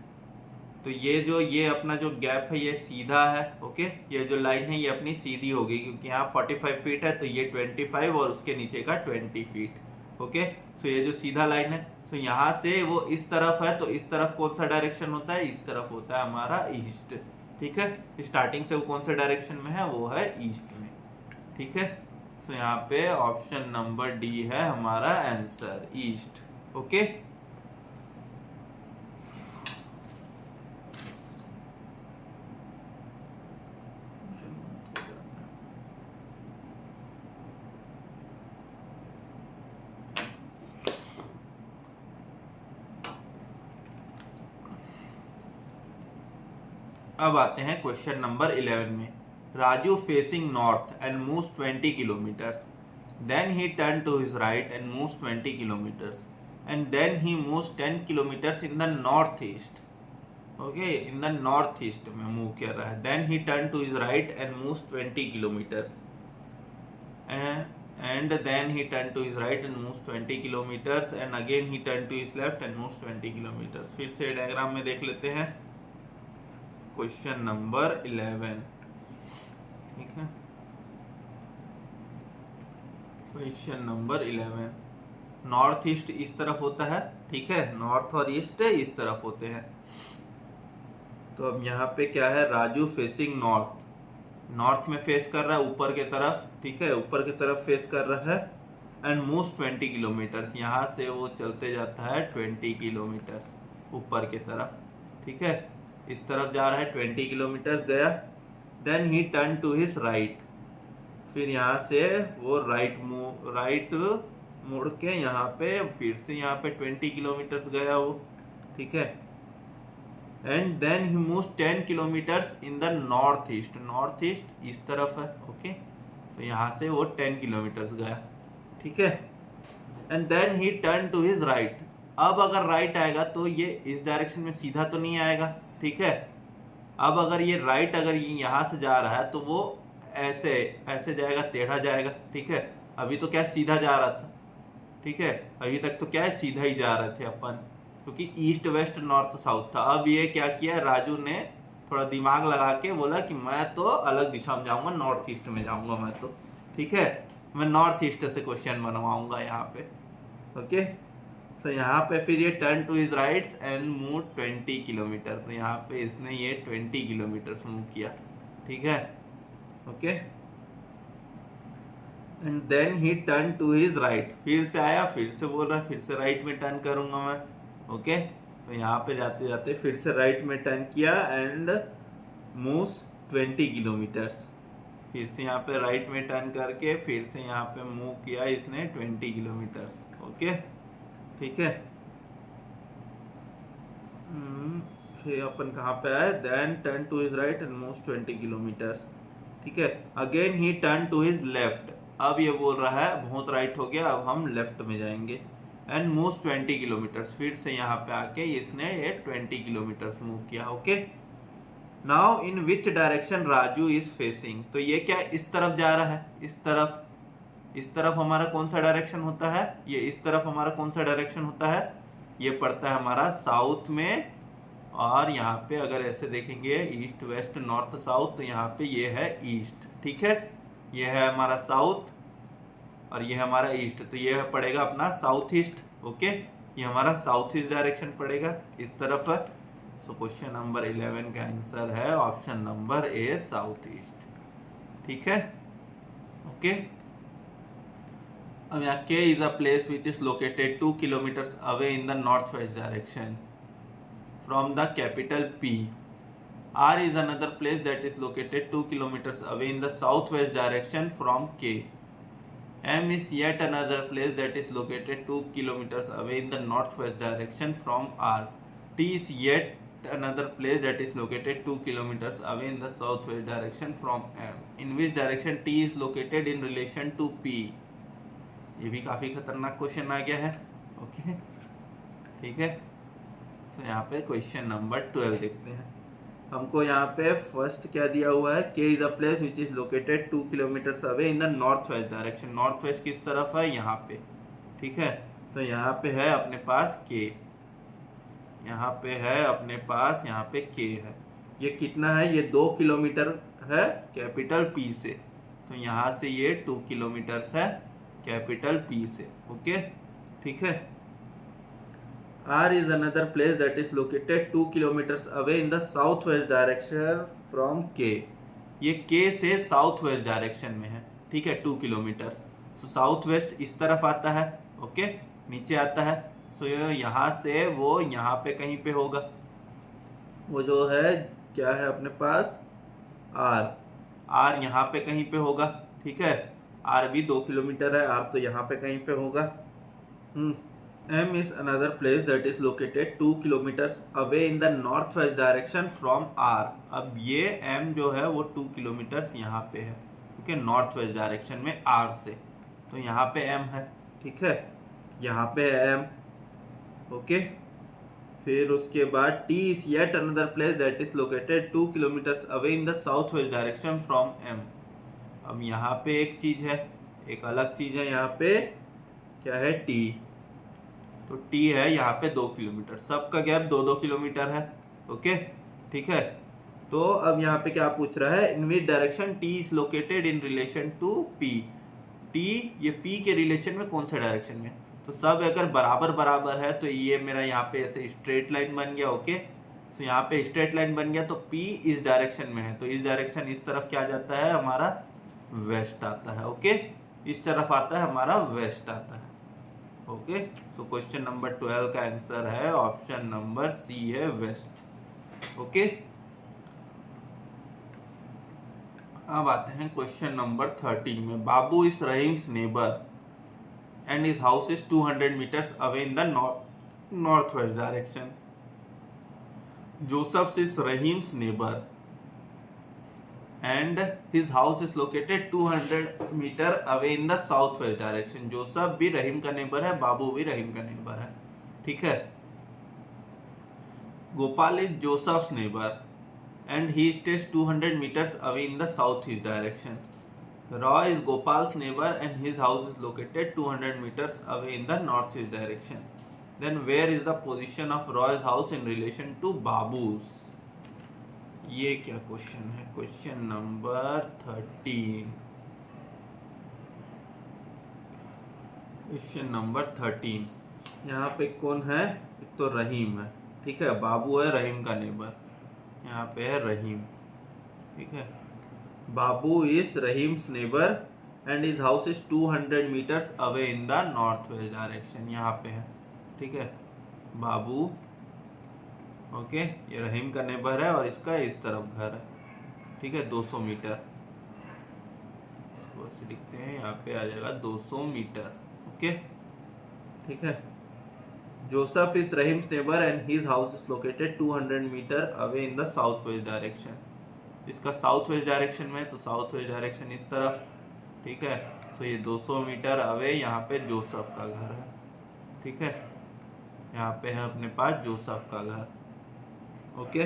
तो ये अपना जो गैप है ये सीधा है। ओके, ये जो लाइन है ये अपनी सीधी होगी, क्योंकि यहाँ 45 फीट है तो ये 25 और उसके नीचे का 20 फीट। ओके, सो ये जो सीधा लाइन है, सो यहाँ से वो इस तरफ है, तो इस तरफ कौन सा डायरेक्शन होता है, इस तरफ होता है हमारा ईस्ट। ठीक है, स्टार्टिंग से वो कौन सा डायरेक्शन में है, वो है ईस्ट में। ठीक है, सो यहाँ पे ऑप्शन नंबर डी है हमारा आंसर, ईस्ट। ओके, अब आते हैं क्वेश्चन नंबर 11 में। Raju facing north and moves 20 kilometres, then he turn to his right and moves 20 kilometres, and then he moves 10 kilometres in the north east. Okay, in the north east में मूव कर रहा है। Then he turn to his right and moves 20 kilometres, and then he turned to his right and moves 20 kilometers, and again he turned to his left and moves 20 kilometers। फिर से डायग्राम में देख लेते हैं क्वेश्चन नंबर 11। ठीक है, क्वेश्चन नंबर 11, नॉर्थ ईस्ट इस तरफ होता है। ठीक है, नॉर्थ और ईस्ट इस तरफ होते हैं। तो अब यहाँ पे क्या है, राजू फेसिंग नॉर्थ, नॉर्थ में फेस कर रहा है, ऊपर के तरफ। ठीक है, ऊपर की तरफ फेस कर रहा है, एंड मूव्स 20 किलोमीटर्स, यहाँ से वो चलते जाता है 20 किलोमीटर्स ऊपर की तरफ। ठीक है, इस तरफ जा रहा है, 20 किलोमीटर्स गया। Then he turn to his right, फिर यहाँ से वो राइट मुड़ के यहाँ पे फिर से यहाँ पे 20 किलोमीटर्स गया वो। ठीक है, and then he moves 10 kilometres in the north east, north east इस तरफ है। ओके, तो यहाँ से वो 10 किलोमीटर्स गया। ठीक है, and then he turn to his right. अब अगर राइट आएगा तो ये इस डायरेक्शन में सीधा तो नहीं आएगा। ठीक है, अब अगर ये राइट अगर ये यहाँ से जा रहा है तो वो ऐसे ऐसे जाएगा, टेढ़ा जाएगा। ठीक है, अभी तो क्या सीधा जा रहा था। ठीक है, अभी तक तो क्या है, सीधा ही जा रहे थे अपन, क्योंकि ईस्ट वेस्ट नॉर्थ साउथ था। अब ये क्या किया, राजू ने थोड़ा दिमाग लगा के बोला कि मैं तो अलग दिशा में जाऊंगा, नॉर्थ ईस्ट में जाऊंगा मैं तो। ठीक है, मैं नॉर्थ ईस्ट से क्वेश्चन बनवाऊंगा यहाँ पे। ओके, तो यहाँ पे फिर ये turn to his rights and move 20 kilometre, तो यहाँ पे इसने ये 20 किलोमीटर मूव किया। ठीक है, okay, and then he turn to his right, फिर से आया, फिर से बोल रहा है फिर से राइट में टर्न करूंगा मैं। ओके, तो यहाँ पे जाते जाते फिर से राइट में टर्न किया एंड मूव्स 20 किलोमीटर्स, फिर से यहाँ पे राइट में टर्न करके फिर से यहाँ पे मूव किया इसने 20 किलोमीटर्स। ओके, ठीक है, फिर अपन कहाँ पे आए, then turn to his right and moves 20 kilometres. ठीक है, again he turn to his left, अब ये बोल रहा है बहुत राइट हो गया, अब हम लेफ्ट में जाएंगे, एंड मूव्स 20 किलोमीटर्स, फिर से यहाँ पे आके इसने ये 20 किलोमीटर्स मूव किया। Okay, now in which direction Raju is facing, तो ये क्या इस तरफ जा रहा है, इस तरफ। इस तरफ हमारा कौन सा डायरेक्शन होता है, ये इस तरफ हमारा कौन सा डायरेक्शन होता है, ये पड़ता है हमारा साउथ में। और यहाँ पे अगर ऐसे देखेंगे ईस्ट वेस्ट नॉर्थ साउथ, तो यहाँ पे ये है ईस्ट। ठीक है, ये है हमारा साउथ और ये है हमारा ईस्ट, तो ये पड़ेगा अपना साउथ ईस्ट। ओके, ये हमारा साउथ ईस्ट डायरेक्शन पड़ेगा, इस तरफ है। सो क्वेश्चन नंबर 11 का आंसर है option number A, south east. ठीक है, ओके, अब यहाँ K is a place which is located 2 kilometers away in the northwest direction from the capital P. R is another place that is located 2 kilometers away in the southwest direction from K. M is yet another place that is located 2 kilometers away in the northwest direction from R. T is yet another place that is located 2 kilometers away in the southwest direction from M. In which direction T is located in relation to P? ये भी काफी खतरनाक क्वेश्चन आ गया है। ओके ठीक है, तो यहाँ पे क्वेश्चन नंबर 12 देखते हैं। हमको यहाँ पे फर्स्ट क्या दिया हुआ है, K is a place which is located 2 kilometres away in the north west direction. North west किस तरफ है, यहाँ पे। ठीक है, तो यहाँ पे है अपने पास K, यहाँ पे है अपने पास, यहाँ पे K है। ये कितना है, ये 2 किलोमीटर है कैपिटल P से, तो यहाँ से ये 2 किलोमीटर्स है कैपिटल P से। ओके ठीक है। R is another place that is located 2 kilometers away in the southwest direction from K. ये K से साउथ वेस्ट डायरेक्शन में है। ठीक है, 2 किलोमीटर्स। सो साउथ वेस्ट इस तरफ आता है, ओके नीचे आता है। सो यहाँ से वो यहाँ पे कहीं पे होगा, वो जो है क्या है अपने पास R यहाँ पे कहीं पे होगा। ठीक है, R भी 2 किलोमीटर है, R तो यहाँ पे कहीं पे होगा। M is another place that is located 2 kilometers away in the northwest direction from R. अब ये M जो है वो 2 किलोमीटर्स यहाँ पे है, ओके नॉर्थ वेस्ट डायरेक्शन में R से, तो यहाँ पे M है। ठीक है, यहाँ पे है M, ओके। फिर उसके बाद T is yet another place that is located 2 kilometers away in the southwest direction from M. अब यहाँ पे एक चीज है, एक अलग चीज है, यहाँ पे क्या है T, तो T है यहाँ पे 2 किलोमीटर, सबका गैप 2-2 किलोमीटर है। ओके ठीक है, तो अब यहाँ पे क्या पूछ रहा है, in which direction T is located in relation to P। T ये P के रिलेशन में कौन से डायरेक्शन में, तो सब अगर बराबर बराबर है तो ये मेरा यहाँ पे ऐसे स्ट्रेट लाइन बन गया। ओके तो यहाँ पे स्ट्रेट लाइन बन गया, तो P इस डायरेक्शन में है, तो इस डायरेक्शन इस तरफ क्या जाता है हमारा, वेस्ट आता है। ओके इस तरफ आता है हमारा, वेस्ट आता है। ओके सो क्वेश्चन नंबर 12 का आंसर है ऑप्शन नंबर सी है, वेस्ट। ओके अब आते हैं क्वेश्चन नंबर 13 में। Babu is Rahim's neighbour and his house is 200 metres away in the north west direction. Joseph is Rahim's neighbour and his house is located 200 meter away in the southwest direction. Joseph भी रहीम का नेबर है, बाबू भी रहीम का नेबर है। ठीक है, Gopal is Joseph's neighbour and he stays 200 meters away in the southeast direction. Roy is Gopal's neighbor and his house is located 200 meters away in the northeast direction. Then where is the position of Roy's house in relation to Babu's? ये क्या क्वेश्चन है, क्वेश्चन नंबर 13। क्वेश्चन नंबर 13 यहाँ पे कौन है, एक तो रहीम है। ठीक है, बाबू है रहीम का नेबर, यहाँ पे है रहीम। ठीक है, Babu is Rahim's neighbour and his house is 200 metres away in the north west direction, यहाँ पे है। ठीक है, बाबू ओके ये रहीम का नेबर है और इसका इस तरफ घर है। ठीक है, 200 मीटर, इसको ऐसे लिखते हैं, यहाँ पे आ जाएगा 200 मीटर। ओके ठीक है, Joseph is Rahim's neighbour and his house is located 200 metre away in the south west direction. इसका साउथ वेस्ट डायरेक्शन में, तो साउथ वेस्ट डायरेक्शन इस तरफ। ठीक है, तो ये 200 मीटर अवे यहाँ पे जोसेफ का घर है। ठीक है, यहाँ पे है अपने पास जोसेफ का घर। ओके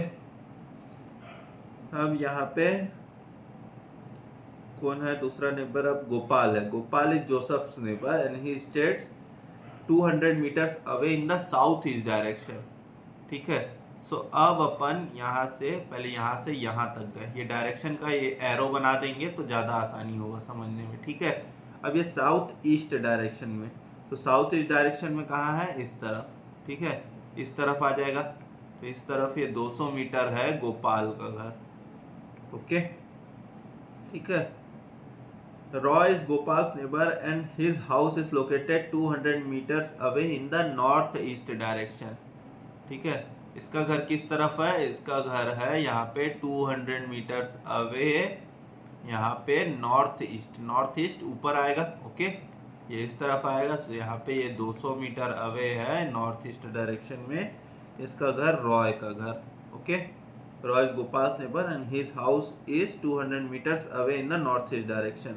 अब यहाँ पे कौन है दूसरा नेबर, अब गोपाल है। Gopal is Joseph's neighbour and he states 200 metres away in the south east direction. ठीक है, सो अब अपन यहाँ से पहले यहाँ से यहाँ तक गए, ये डायरेक्शन का ये एरो बना देंगे तो ज़्यादा आसानी होगा समझने में। ठीक है, अब ये साउथ ईस्ट डायरेक्शन में, तो साउथ ईस्ट डायरेक्शन में कहाँ है, इस तरफ। ठीक है, इस तरफ आ जाएगा, तो इस तरफ ये 200 मीटर है गोपाल का घर। ओके ठीक है, Roy is Gopal's neighbour and his house is located 200 metres away in the north east direction. ठीक है, इसका घर किस तरफ है, इसका घर है यहाँ पे 200 मीटर्स अवे, यहाँ पे नॉर्थ ईस्ट। नॉर्थ ईस्ट ऊपर आएगा। ओके ये इस तरफ आएगा, तो यहाँ पे ये 200 मीटर अवे है नॉर्थ ईस्ट डायरेक्शन में इसका घर, रॉय का घर। Okay, Roy is Gopal's neighbor and his house is 200 meters away in the northeast direction.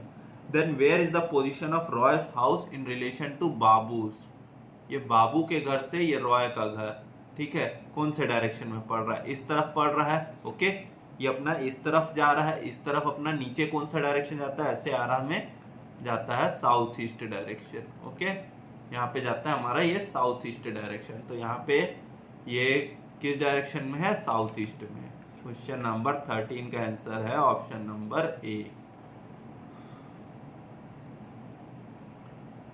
Then where is the position of Roy's house in relation to Babu's? ये बाबू के घर से ये रॉय का घर, ठीक है, कौन से डायरेक्शन में पड़ रहा है? इस तरफ पड़ रहा है। ओके, ये अपना इस तरफ जा रहा है, इस तरफ अपना नीचे कौन सा डायरेक्शन जाता है? ऐसे आरा में जाता है साउथ ईस्ट डायरेक्शन। ओके, यहाँ पे जाता है हमारा ये साउथ ईस्ट डायरेक्शन। तो यहाँ पे ये किस डायरेक्शन में है? साउथ ईस्ट में। क्वेश्चन नंबर 13 का आंसर है ऑप्शन नंबर ए।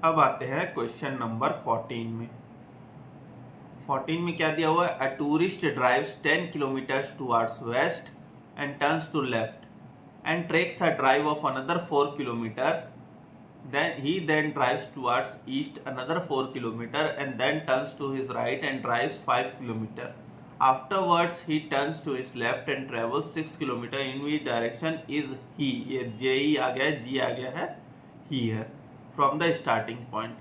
अब आते हैं क्वेश्चन नंबर 14 में। 14 में क्या दिया हुआ है? A tourist drives 10 kilometres towards west and turns to left and takes a drive of another 4 kilometres, then he drives towards east another 4 kilometer and then turns to his right and drives 5 kilometer. Afterwards he turns to his left and travels 6 kilometer. In which direction is he? ये J ही आ गया है, G आ गया है, he है, from the starting point.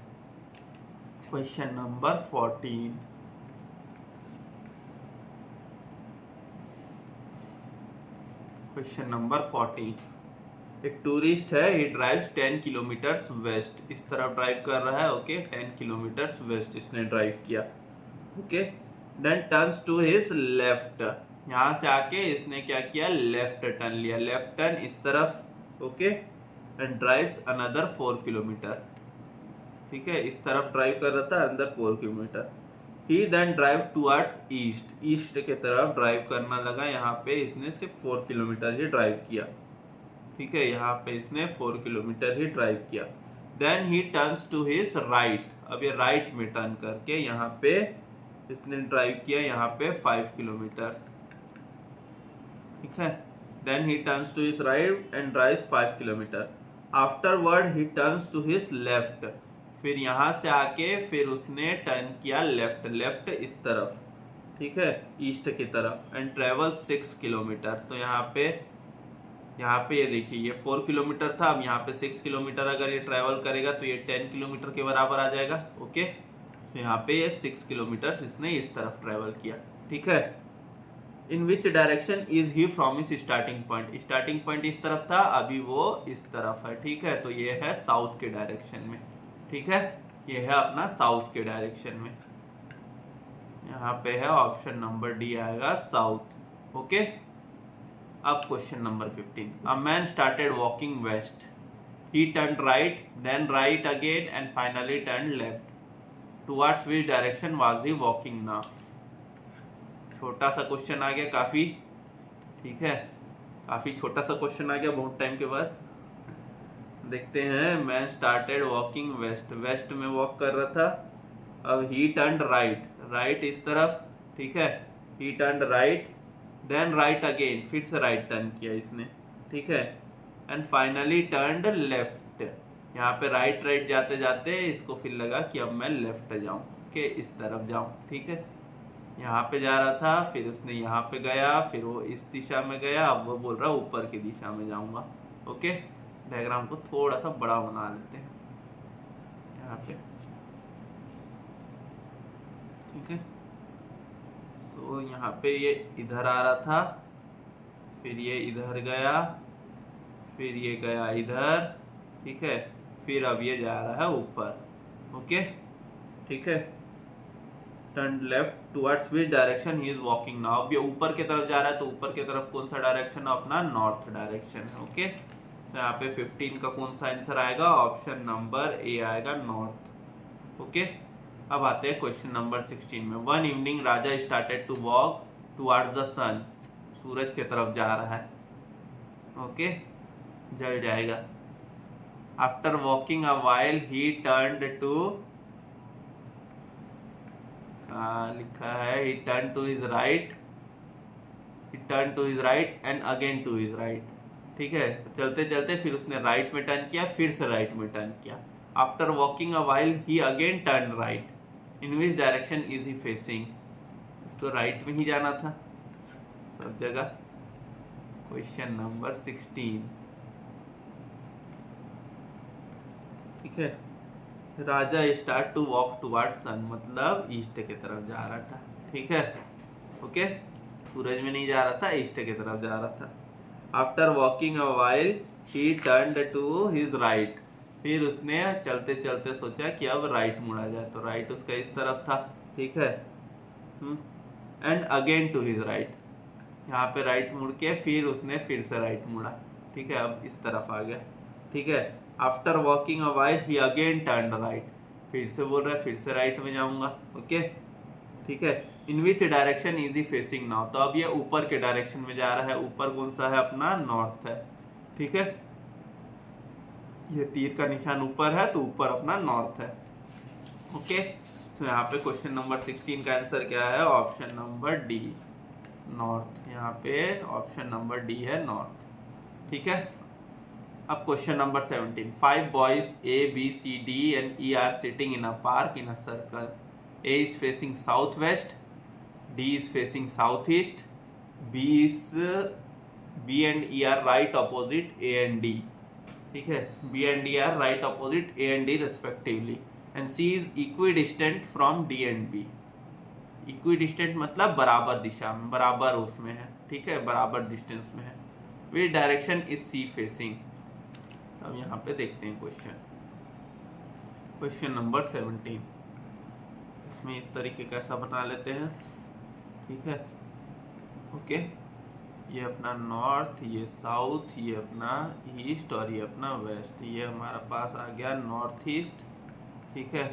Question number 14. Question number 14. एक टूरिस्ट है, ही ड्राइव्स 10 किलोमीटर्स वेस्ट, इस तरफ ड्राइव कर रहा है। ओके, 10 किलोमीटर्स वेस्ट इसने ड्राइव किया। Okay, then turns to his left, यहाँ से आके इसने क्या किया? लेफ्ट टर्न लिया, लेफ्ट टर्न इस तरफ। Okay, and drives another 4 kilometre, ठीक है, इस तरफ ड्राइव कर रहा था, अंदर 4 kilometre. He then drive towards east, east के तरफ ड्राइव करना लगा। यहाँ पे इसने सिर्फ 4 किलोमीटर ही ड्राइव किया, ठीक है, यहाँ पे इसने 4 किलोमीटर ही ड्राइव किया। Then he turns to his right, अब ये राइट में टर्न करके यहाँ पे इसने ड्राइव किया, यहाँ पे 5 किलोमीटर, ठीक है। Then he turns to his right and drives 5 kilometre. Afterward he turns to his left, फिर यहाँ से आके फिर उसने टर्न किया लेफ्ट, लेफ्ट इस तरफ, ठीक है, ईस्ट की तरफ, एंड ट्रेवल 6 किलोमीटर। तो यहाँ पे ये देखिए ये 4 किलोमीटर था, अब यहाँ पे 6 किलोमीटर अगर ये ट्रैवल करेगा तो ये 10 किलोमीटर के बराबर आ जाएगा। ओके, तो यहाँ पे ये 6 किलोमीटर इसने इस तरफ ट्रैवल किया, ठीक है। In which direction is he from his starting point? Starting point इस तरफ था, अभी वो इस तरफ है, ठीक है, तो ये है साउथ के डायरेक्शन में, ठीक है, ये है अपना साउथ के डायरेक्शन में। यहाँ पे है ऑप्शन नंबर डी आएगा, साउथ। ओके, अब question number 15. A man started walking west. He turned right, then right again, and finally turned left. Towards which direction was he walking now? छोटा सा क्वेश्चन आ गया काफी, ठीक है, काफी छोटा सा क्वेश्चन आ गया बहुत टाइम के बाद। देखते हैं। Man started walking west, west में वॉक कर रहा था। अब ही टर्न्ड राइट, राइट इस तरफ, ठीक है, he turned right, then right again, फिर से राइट टर्न किया इसने, ठीक है, एंड फाइनली टर्न्ड लेफ्ट। यहाँ पे राइट राइट जाते जाते इसको फिर लगा कि अब मैं लेफ्ट जाऊँ, के इस तरफ जाऊँ, ठीक है, यहाँ पे जा रहा था, फिर उसने यहाँ पे गया, फिर वो इस दिशा में गया, अब वो बोल रहा है ऊपर की दिशा में जाऊँगा। ओके, डायग्राम को थोड़ा सा बड़ा बना लेते हैं यहाँ पे, ठीक है। सो यहाँ पे ये इधर आ रहा था, फिर ये इधर गया, फिर ये गया इधर, ठीक है, फिर अब ये जा रहा है ऊपर। ओके, ठीक है, turn left towards which direction he is walking now. अब ये ऊपर की तरफ जा रहा है, तो ऊपर की तरफ कौन सा डायरेक्शन है? अपना नॉर्थ डायरेक्शन है। ओके, तो यहाँ पे 15 का कौन सा आंसर आएगा? ऑप्शन नंबर ए आएगा, नॉर्थ। ओके, अब आते हैं क्वेश्चन नंबर 16 में। One evening Raja started to walk towards the sun, सूरज की तरफ जा रहा है। ओके, जल जाएगा। After walking a while he turned to, लिखा है he turn to his right, he turn to his right and again to his right, ठीक है, चलते चलते फिर उसने राइट में टर्न किया, फिर से राइट में टर्न किया। After walking a while he again turn right, in which direction is he facing? इसको राइट में ही जाना था सब जगह। क्वेश्चन नंबर 16, ठीक है, राजा स्टार्ट टू वॉक टुवर्ड्स सन, मतलब ईस्ट की तरफ जा रहा था, ठीक है। ओके, सूरज में नहीं जा रहा था, ईस्ट की तरफ जा रहा था। After walking a while he turned to his right, फिर उसने चलते चलते सोचा कि अब राइट मुड़ा जाए, तो राइट उसका इस तरफ था, ठीक है। And again to his right, यहाँ पे राइट मुड़ के फिर उसने फिर से राइट मुड़ा, ठीक है, अब इस तरफ आ गया, ठीक है। After walking a while he again turned right, फिर से बोल रहा है फिर से राइट में जाऊंगा, ओके, ठीक है। In which direction is he facing now, तो अब ये ऊपर के डायरेक्शन में जा रहा है, ऊपर कौन सा है अपना, नॉर्थ है, ठीक है। ये तीर का निशान ऊपर है तो ऊपर अपना नॉर्थ है, ओके। सो यहाँ पे क्वेश्चन नंबर 16 का आंसर क्या है, ऑप्शन नंबर डी, नॉर्थ। यहाँ पे ऑप्शन नंबर डी है नॉर्थ, ठीक है। अब question number 17, 5 boys A, B, C, D and E are sitting in a park in a circle. A is facing southwest, D is facing southeast, B and E are right opposite A and D, ठीक है। B and D are right opposite A and D respectively, and C is equidistant from D and B. Equidistant मतलब बराबर दिशा में, बराबर उसमें है, ठीक है, बराबर डिस्टेंस में है। विच डायरेक्शन इज सी फेसिंग, अब यहाँ पे देखते हैं क्वेश्चन नंबर 17। इसमें इस तरीके का ऐसा बना लेते हैं, ठीक है, ओके। ये अपना नॉर्थ, ये साउथ, ये अपना ईस्ट और ये अपना वेस्ट। ये हमारा पास आ गया नॉर्थ ईस्ट, ठीक है।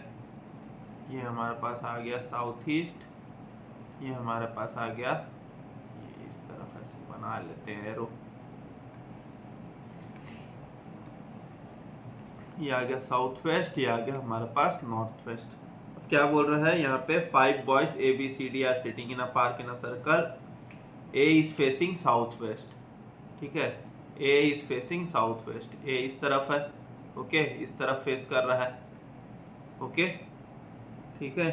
ये हमारे पास आ गया साउथ ईस्ट, ये हमारे पास आ गया, ये इस तरफ ऐसे बना लेते हैं एरो, ये आ गया साउथ वेस्ट, ये आ गया हमारे पास नॉर्थ वेस्ट। क्या बोल रहा है यहाँ पे, 5 boys A, B, C, D are sitting in a park in a circle. A is facing south west, ठीक है। A is facing south west, A इस तरफ है, ओके, इस तरफ फेस कर रहा है, ओके, ठीक है।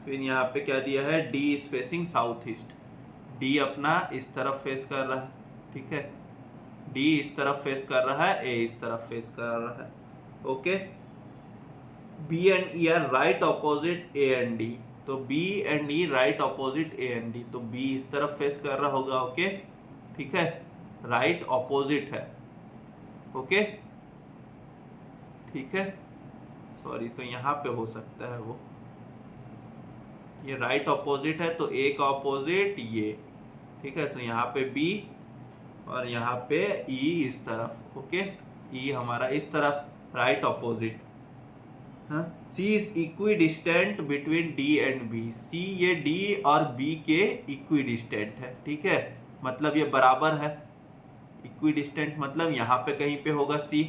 फिर यहाँ पे क्या दिया है, D is facing south east, D अपना इस तरफ फेस कर रहा है, ठीक है। D इस तरफ फेस कर रहा है, A इस तरफ फेस कर रहा है, okay. B and E are right opposite A and D, तो B and E right opposite A and D, तो B इस तरफ फेस कर रहा होगा, ओके, ठीक है, राइट ऑपोजिट है, ओके, ठीक है। सॉरी, तो यहाँ पे हो सकता है वो, ये राइट ऑपोजिट है तो A का ऑपोजिट ये, ठीक है। सो यहाँ पे B और यहाँ पे E इस तरफ, ओके, E हमारा इस तरफ, राइट ऑपोजिट, हाँ। C is equidistant between D and B, C ये D और B के इक्विडिस्टेंट है, ठीक है, मतलब ये बराबर है। इक्विडिस्टेंट मतलब यहाँ पे कहीं पे होगा C,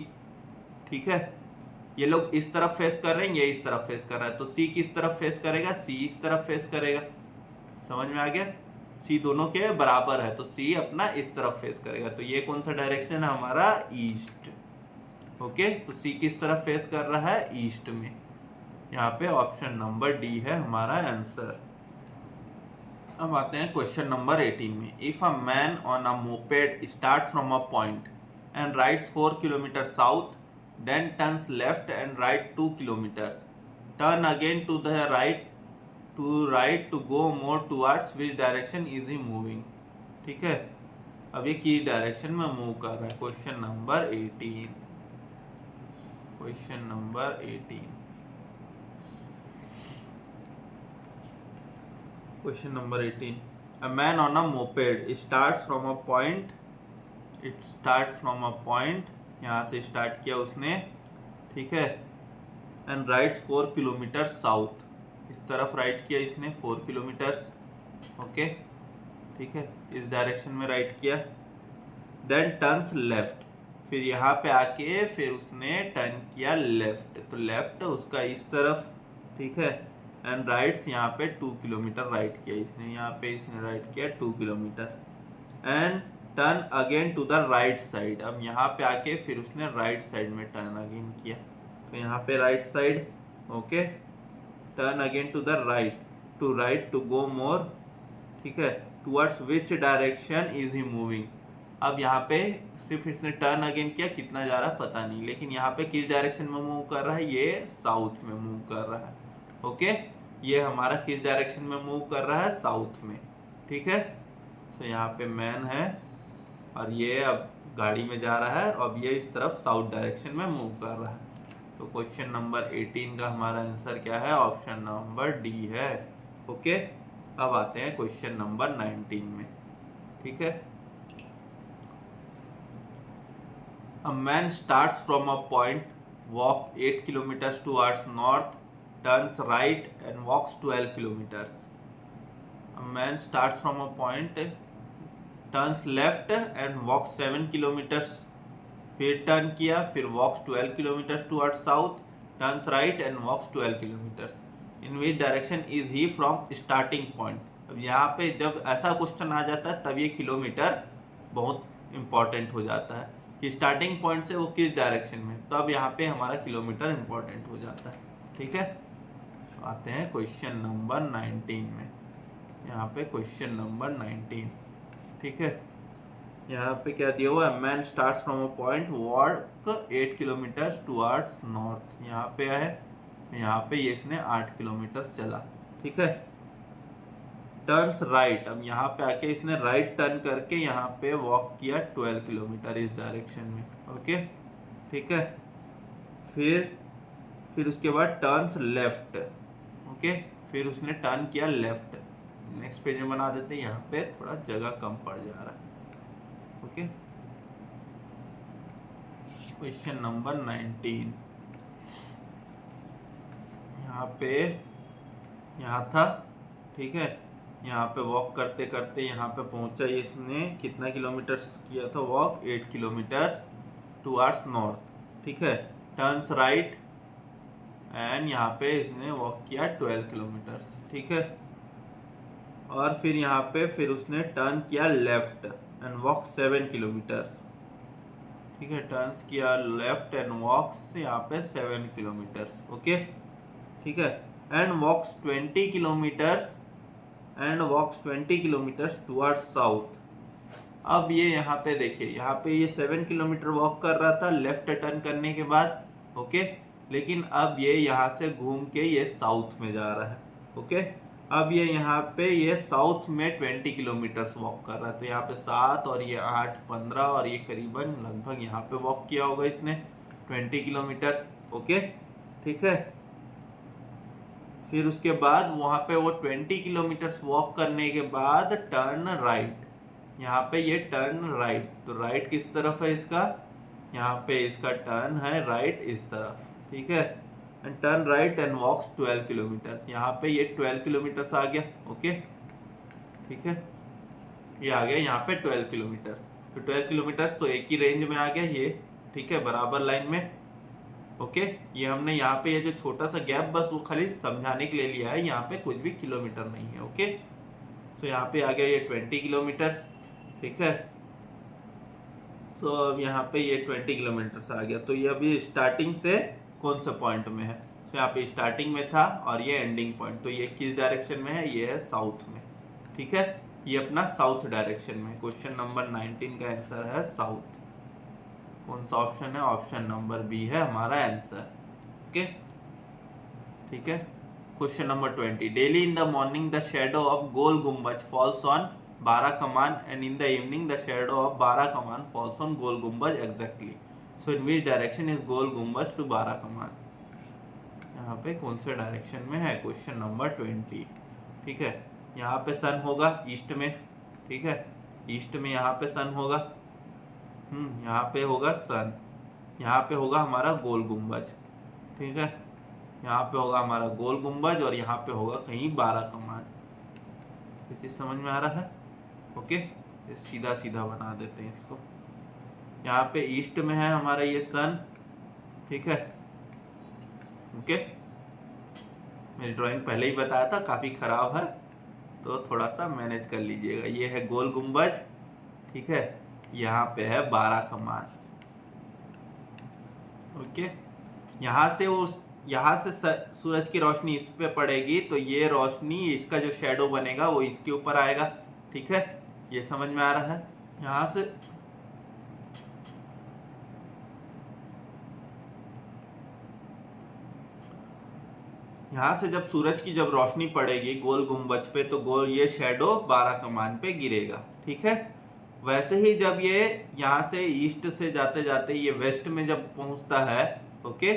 ठीक है। ये लोग इस तरफ फेस कर रहे हैं, ये इस तरफ फेस कर रहा है, तो C किस तरफ फेस करेगा, C इस तरफ फेस करेगा, समझ में आ गया। C दोनों के बराबर है तो C अपना इस तरफ फेस करेगा, तो ये कौन सा डायरेक्शन है हमारा, ईस्ट, ओके। तो C किस तरफ फेस कर रहा है, ईस्ट में। यहाँ पे ऑप्शन नंबर डी है हमारा आंसर। अब आते हैं क्वेश्चन नंबर 18 में। If a man on a moped start from a point and rides 4 kilometre south, then turns left and right 2 kilometres, turn again to the right to go more towards which direction is he moving, ठीक है। अब ये की डायरेक्शन में मूव कर रहा है। Question number 18, question number 18, question number 18, a man on a moped starts from a point, it starts from a point, यहाँ से स्टार्ट किया उसने, ठीक है, and rides 4 किलोमीटर साउथ, इस तरफ राइट किया इसने 4 किलोमीटर्स, ओके, ठीक है, इस डायरेक्शन में राइट किया, देन टर्न्स लेफ्ट, फिर यहाँ पे आके फिर उसने टर्न किया लेफ्ट, तो लेफ्ट उसका इस तरफ, ठीक है, एंड राइट्स यहाँ पे 2 किलोमीटर राइट किया इसने, यहाँ पे इसने राइट किया 2 kilometre, and turn again to the right side, अब यहाँ पे आके फिर उसने राइट साइड में टर्न अगेन किया, तो यहाँ पे right side, okay, turn again to the right to go more, ठीक है, towards which direction is he moving. अब यहाँ पे सिर्फ इसने टर्न अगेन किया, कितना जा रहा है पता नहीं, लेकिन यहाँ पे किस डायरेक्शन में मूव कर रहा है, ये साउथ में मूव कर रहा है, ओके। ये हमारा किस डायरेक्शन में मूव कर रहा है, साउथ में, ठीक है। सो यहाँ पे मैन है और ये अब गाड़ी में जा रहा है, अब ये इस तरफ साउथ डायरेक्शन में मूव कर रहा है। तो क्वेश्चन नंबर 18 का हमारा आंसर क्या है? ऑप्शन नंबर डी है। ओके, अब आते हैं क्वेश्चन नंबर 19 में। ठीक है, a man starts from a point, walk 8 kilometres towards north, turns right and walks 12 kilometres. A man starts from a point, turns left and walks 7 kilometres, फिर टर्न किया, फिर walks 12 kilometres towards south, turns right and walks 12 kilometres. In which direction is he from starting point. अब यहाँ पे जब ऐसा क्वेश्चन आ जाता है तब ये किलोमीटर बहुत इंपॉर्टेंट हो जाता है कि स्टार्टिंग पॉइंट से वो किस डायरेक्शन में, तो अब यहाँ पे हमारा किलोमीटर इंपॉर्टेंट हो जाता है। ठीक है, तो आते हैं क्वेश्चन नंबर 19 में। यहाँ पे क्वेश्चन नंबर 19, ठीक है, यहाँ पे क्या दिया हुआ है? Man starts from a point, walk 8 kilometre towards north. यहाँ पे है, यहाँ पे ये इसने 8 किलोमीटर चला। ठीक है, टर्न्स राइट, अब यहाँ पे आके इसने राइट टर्न करके यहाँ पे वॉक किया 12 किलोमीटर इस डायरेक्शन में। ओके, ठीक है, फिर उसके बाद टर्न्स लेफ्ट। ओके, फिर उसने टर्न किया लेफ्ट। नेक्स्ट पेज में बना देते हैं, यहाँ पे थोड़ा जगह कम पड़ जा रहा है। ओके, क्वेश्चन नंबर 19, यहाँ पे यहाँ था। ठीक है, यहाँ पे वॉक करते करते यहाँ पे पहुंचा, इसने कितना किलोमीटर किया था वॉक? 8 kilometre towards north. ठीक है, टर्न्स राइट एंड यहाँ पे इसने वॉक किया 12 किलोमीटर। ठीक है, और फिर यहाँ पे फिर उसने टर्न किया लेफ्ट एंड वॉक 7 किलोमीटर्स। ठीक है, टर्न्स किया लेफ्ट एंड वॉक्स यहाँ पे 7 किलोमीटर्स। ओके, ठीक है, and walks 20 kilometres towards south. अब ये यहाँ पे देखिए, यहाँ पे ये 7 किलोमीटर वॉक कर रहा था लेफ्ट टर्न करने के बाद। ओके, लेकिन अब ये यहाँ से घूम के ये साउथ में जा रहा है। ओके, अब ये यहाँ पे ये साउथ में 20 किलोमीटर वॉक कर रहा है। तो यहाँ पे 7 और ये 8 15 और ये करीबन लगभग यहाँ पे वॉक किया होगा इसने 20 किलोमीटर। ओके, ठीक है, फिर उसके बाद वहाँ पे वो 20 किलोमीटर वॉक करने के बाद टर्न राइट, यहाँ पे ये टर्न राइट, तो राइट किस तरफ है इसका? यहाँ पे इसका टर्न है राइट इस तरफ। ठीक है, and turn right and walks 12 kilometres. यहाँ पे ये 12 किलोमीटर्स आ गया। ओके, ठीक है, ये आ गया यहाँ पे 12 किलोमीटर्स। तो 12 किलोमीटर्स तो एक ही रेंज में आ गया ये। ठीक है, बराबर लाइन में। ओके, ये हमने यहाँ पे ये जो छोटा सा गैप बस वो खाली समझाने के लिए लिया है, यहाँ पे कुछ भी किलोमीटर नहीं है। ओके, सो यहाँ पे आ गया ये 20 किलोमीटर्स। ठीक है, सो अब यहाँ पे ये 20 किलोमीटर्स आ गया। तो ये अभी स्टार्टिंग से कौन सा पॉइंट में है? तो यहाँ पे स्टार्टिंग में था और ये एंडिंग पॉइंट, तो ये किस डायरेक्शन में है? ये है साउथ में। ठीक है, ये अपना साउथ डायरेक्शन में। क्वेश्चन नंबर 19 का आंसर है साउथ। कौन सा ऑप्शन है? ऑप्शन नंबर बी है हमारा आंसर। ओके, ठीक है, question number 20, daily in the morning the shadow of Gol Gumbaz falls on Bara Kaman and in the evening the shadow of Bara Kaman falls on Gol Gumbaz exactly. So in which direction is Gol Gumbaz to बारा कमान? यहाँ पे कौन से डायरेक्शन में है? Question number 20। ठीक है, यहाँ पे सन होगा ईस्ट में। ठीक है, ईस्ट में यहाँ पे सन होगा। यहाँ पे होगा सन, यहाँ पे होगा हमारा गोल गुम्बज। ठीक है, यहाँ पे होगा हमारा गोल गुम्बज और यहाँ पे होगा कहीं बारा कमान। ये चीज समझ में आ रहा है? ओके, सीधा सीधा बना देते हैं इसको। यहाँ पे ईस्ट में है हमारा ये सन। ठीक है, ओके, मेरी ड्राइंग पहले ही बताया था काफी खराब है, तो थोड़ा सा मैनेज कर लीजिएगा। ये है गोल गुम्बज। ठीक है, यहाँ पे है बारा कमान। ओके, यहाँ से सूरज की रोशनी इस पे पड़ेगी, तो ये रोशनी, इसका जो शेडो बनेगा वो इसके ऊपर आएगा। ठीक है, ये समझ में आ रहा है? यहाँ से जब सूरज की जब रोशनी पड़ेगी गोल गुंबज पे तो गोल ये शेडो 12 कमान पे गिरेगा, ठीक है। वैसे ही जब ये यहाँ से ईस्ट से जाते जाते ये वेस्ट में जब पहुंचता है, ओके,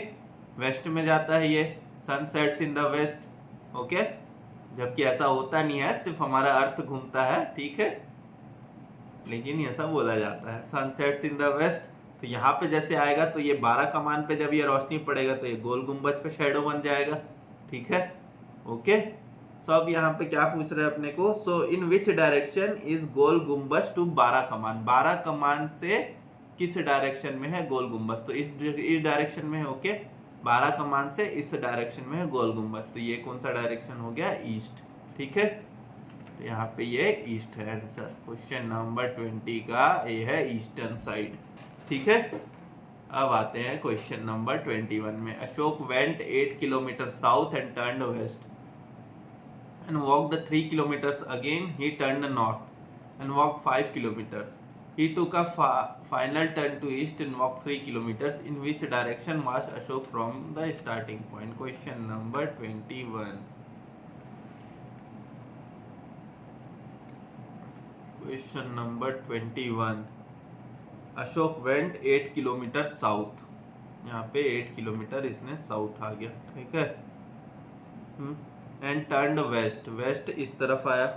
वेस्ट में जाता है, ये sun sets in the west, okay, जबकि ऐसा होता नहीं है, सिर्फ हमारा अर्थ घूमता है, ठीक है, लेकिन ऐसा बोला जाता है sun sets in the west. तो यहाँ पे जैसे आएगा तो ये 12 कमान पे जब ये रोशनी पड़ेगा तो ये गोल गुंबज पे शेडो बन जाएगा, ठीक है, ओके। सो अब यहाँ पे क्या पूछ रहे हैं अपने को, सो इन विच डायरेक्शन इज गोल गुंबज टू 12 कमान, 12 कमान से किस डायरेक्शन में है गोल गुंबज, तो इस डायरेक्शन में है, ओके, 12 कमान से इस डायरेक्शन में है गोल गुंबज, तो ये कौन सा डायरेक्शन हो गया, ईस्ट, ठीक है। तो यहाँ पे ये ईस्ट है आंसर। क्वेश्चन नंबर 20 का ये है ईस्टर्न साइड, ठीक है। अब आते हैं क्वेश्चन नंबर 21 में। Ashok went 8 kilometre south and turned west and walked 3 kilometres again, he turned north and walk 5 kilometres, he took a final turn to east and walked 3 kilometers. In which direction was Ashok from the starting point? Question number 21. Question number 21. Ashok went 8 kilometre south, यहाँ पे 8 किलोमीटर इसने साउथ आ गया, ठीक है। एंड टर्न्ड वेस्ट, वेस्ट इस तरफ आया,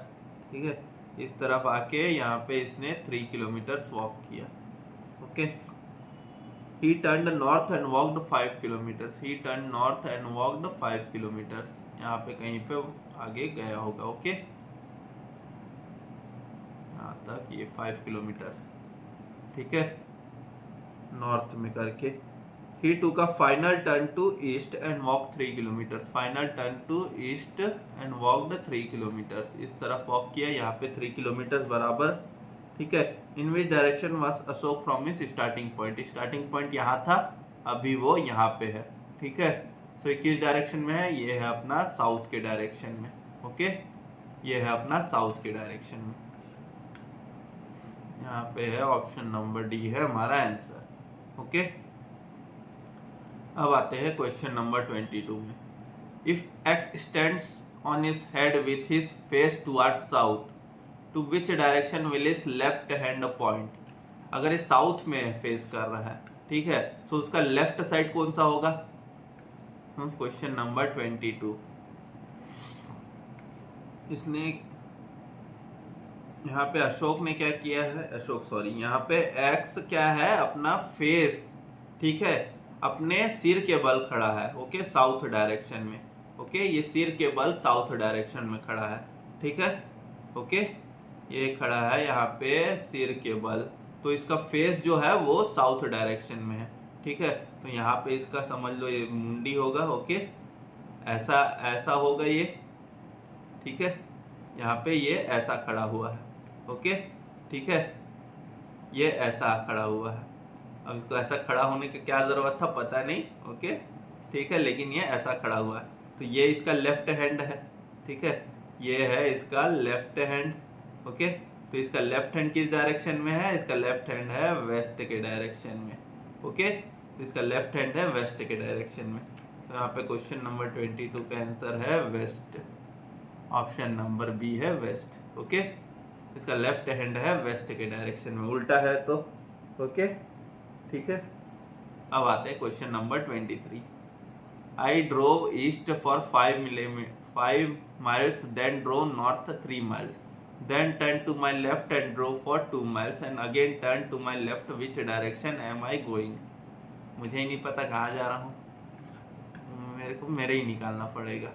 ठीक है, इस तरफ आके यहाँ पे इसने 3 किलोमीटर वॉक किया, okay. He turned north and walked 5 kilometres, he turn north and walked 5 kilometres, यहाँ पे कहीं पे आगे गया होगा, ओके, यहाँ तक ये 5 किलोमीटर्स, ठीक है, नॉर्थ में करके। He took a final turn to east and walked 3 kilometers. Final turn to east and walked 3 kilometers. इस तरफ वॉक किया, यहाँ पे 3 किलोमीटर बराबर, ठीक है। In which direction was Ashok from his starting point? Starting point यहाँ था, अभी वो यहाँ पे है, ठीक है। सो so, किस डायरेक्शन में है, ये है अपना साउथ के डायरेक्शन में, ओके, ये है अपना साउथ के डायरेक्शन में, यहाँ पे है ऑप्शन नंबर डी है हमारा आंसर, ओके। अब आते हैं क्वेश्चन नंबर 22 में। If X stands on his head with his face towards south, to which direction will his left hand point? अगर ये साउथ में फेस कर रहा है, ठीक है, सो उसका लेफ्ट साइड कौन सा होगा? Question number 22। इसने यहाँ पे अशोक ने क्या किया है, यहाँ पे एक्स क्या है, अपना फेस, ठीक है, अपने सिर के बल खड़ा है, ओके, साउथ डायरेक्शन में, ओके, ये सिर के बल साउथ डायरेक्शन में खड़ा है, ठीक है, ओके, ये खड़ा है यहाँ पे सिर के बल, तो इसका फेस जो है वो साउथ डायरेक्शन में है, ठीक है। तो यहाँ पे इसका समझ लो ये मुंडी होगा, ओके, ऐसा होगा ये, ठीक है, यहाँ पे ये ऐसा खड़ा हुआ है, ओके, ठीक है, ये ऐसा खड़ा हुआ है। अब इसको ऐसा खड़ा होने की क्या ज़रूरत था पता नहीं, ओके, ठीक है, लेकिन ये ऐसा खड़ा हुआ है, तो ये इसका लेफ्ट हैंड है, ठीक है, ये है इसका लेफ्ट हैंड, ओके। तो इसका लेफ्ट हैंड किस डायरेक्शन में है, इसका लेफ्ट हैंड है वेस्ट के डायरेक्शन में, ओके, तो इसका लेफ्ट हैंड है वेस्ट के डायरेक्शन में। तो यहाँ पे क्वेश्चन नंबर 22 का आंसर है वेस्ट, ऑप्शन नंबर बी है वेस्ट, ओके, इसका लेफ्ट हैंड है वेस्ट के डायरेक्शन में, उल्टा है तो, ओके, ठीक है। अब आते हैं question number 23। I drove east for 5 miles, then drove north 3 miles, then turn to my left and drove for 2 miles and again turn to my left, which direction am I going? मुझे ही नहीं पता कहाँ जा रहा हूँ, मेरे ही निकालना पड़ेगा।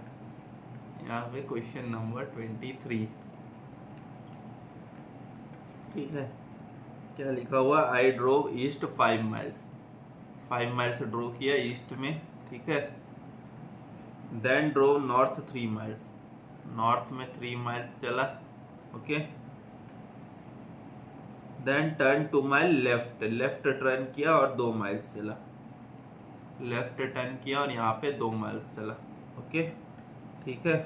यहाँ पे क्वेश्चन नंबर 23, ठीक है, क्या लिखा हुआ, I drove east 5 miles, 5 miles drove किया ईस्ट में, ठीक है, then drove north 3 miles, north में 3 miles चला, okay, then turn to my left, left turn किया और 2 miles चला, लेफ्ट टर्न किया और यहाँ पे 2 miles चला, ओके, ठीक है,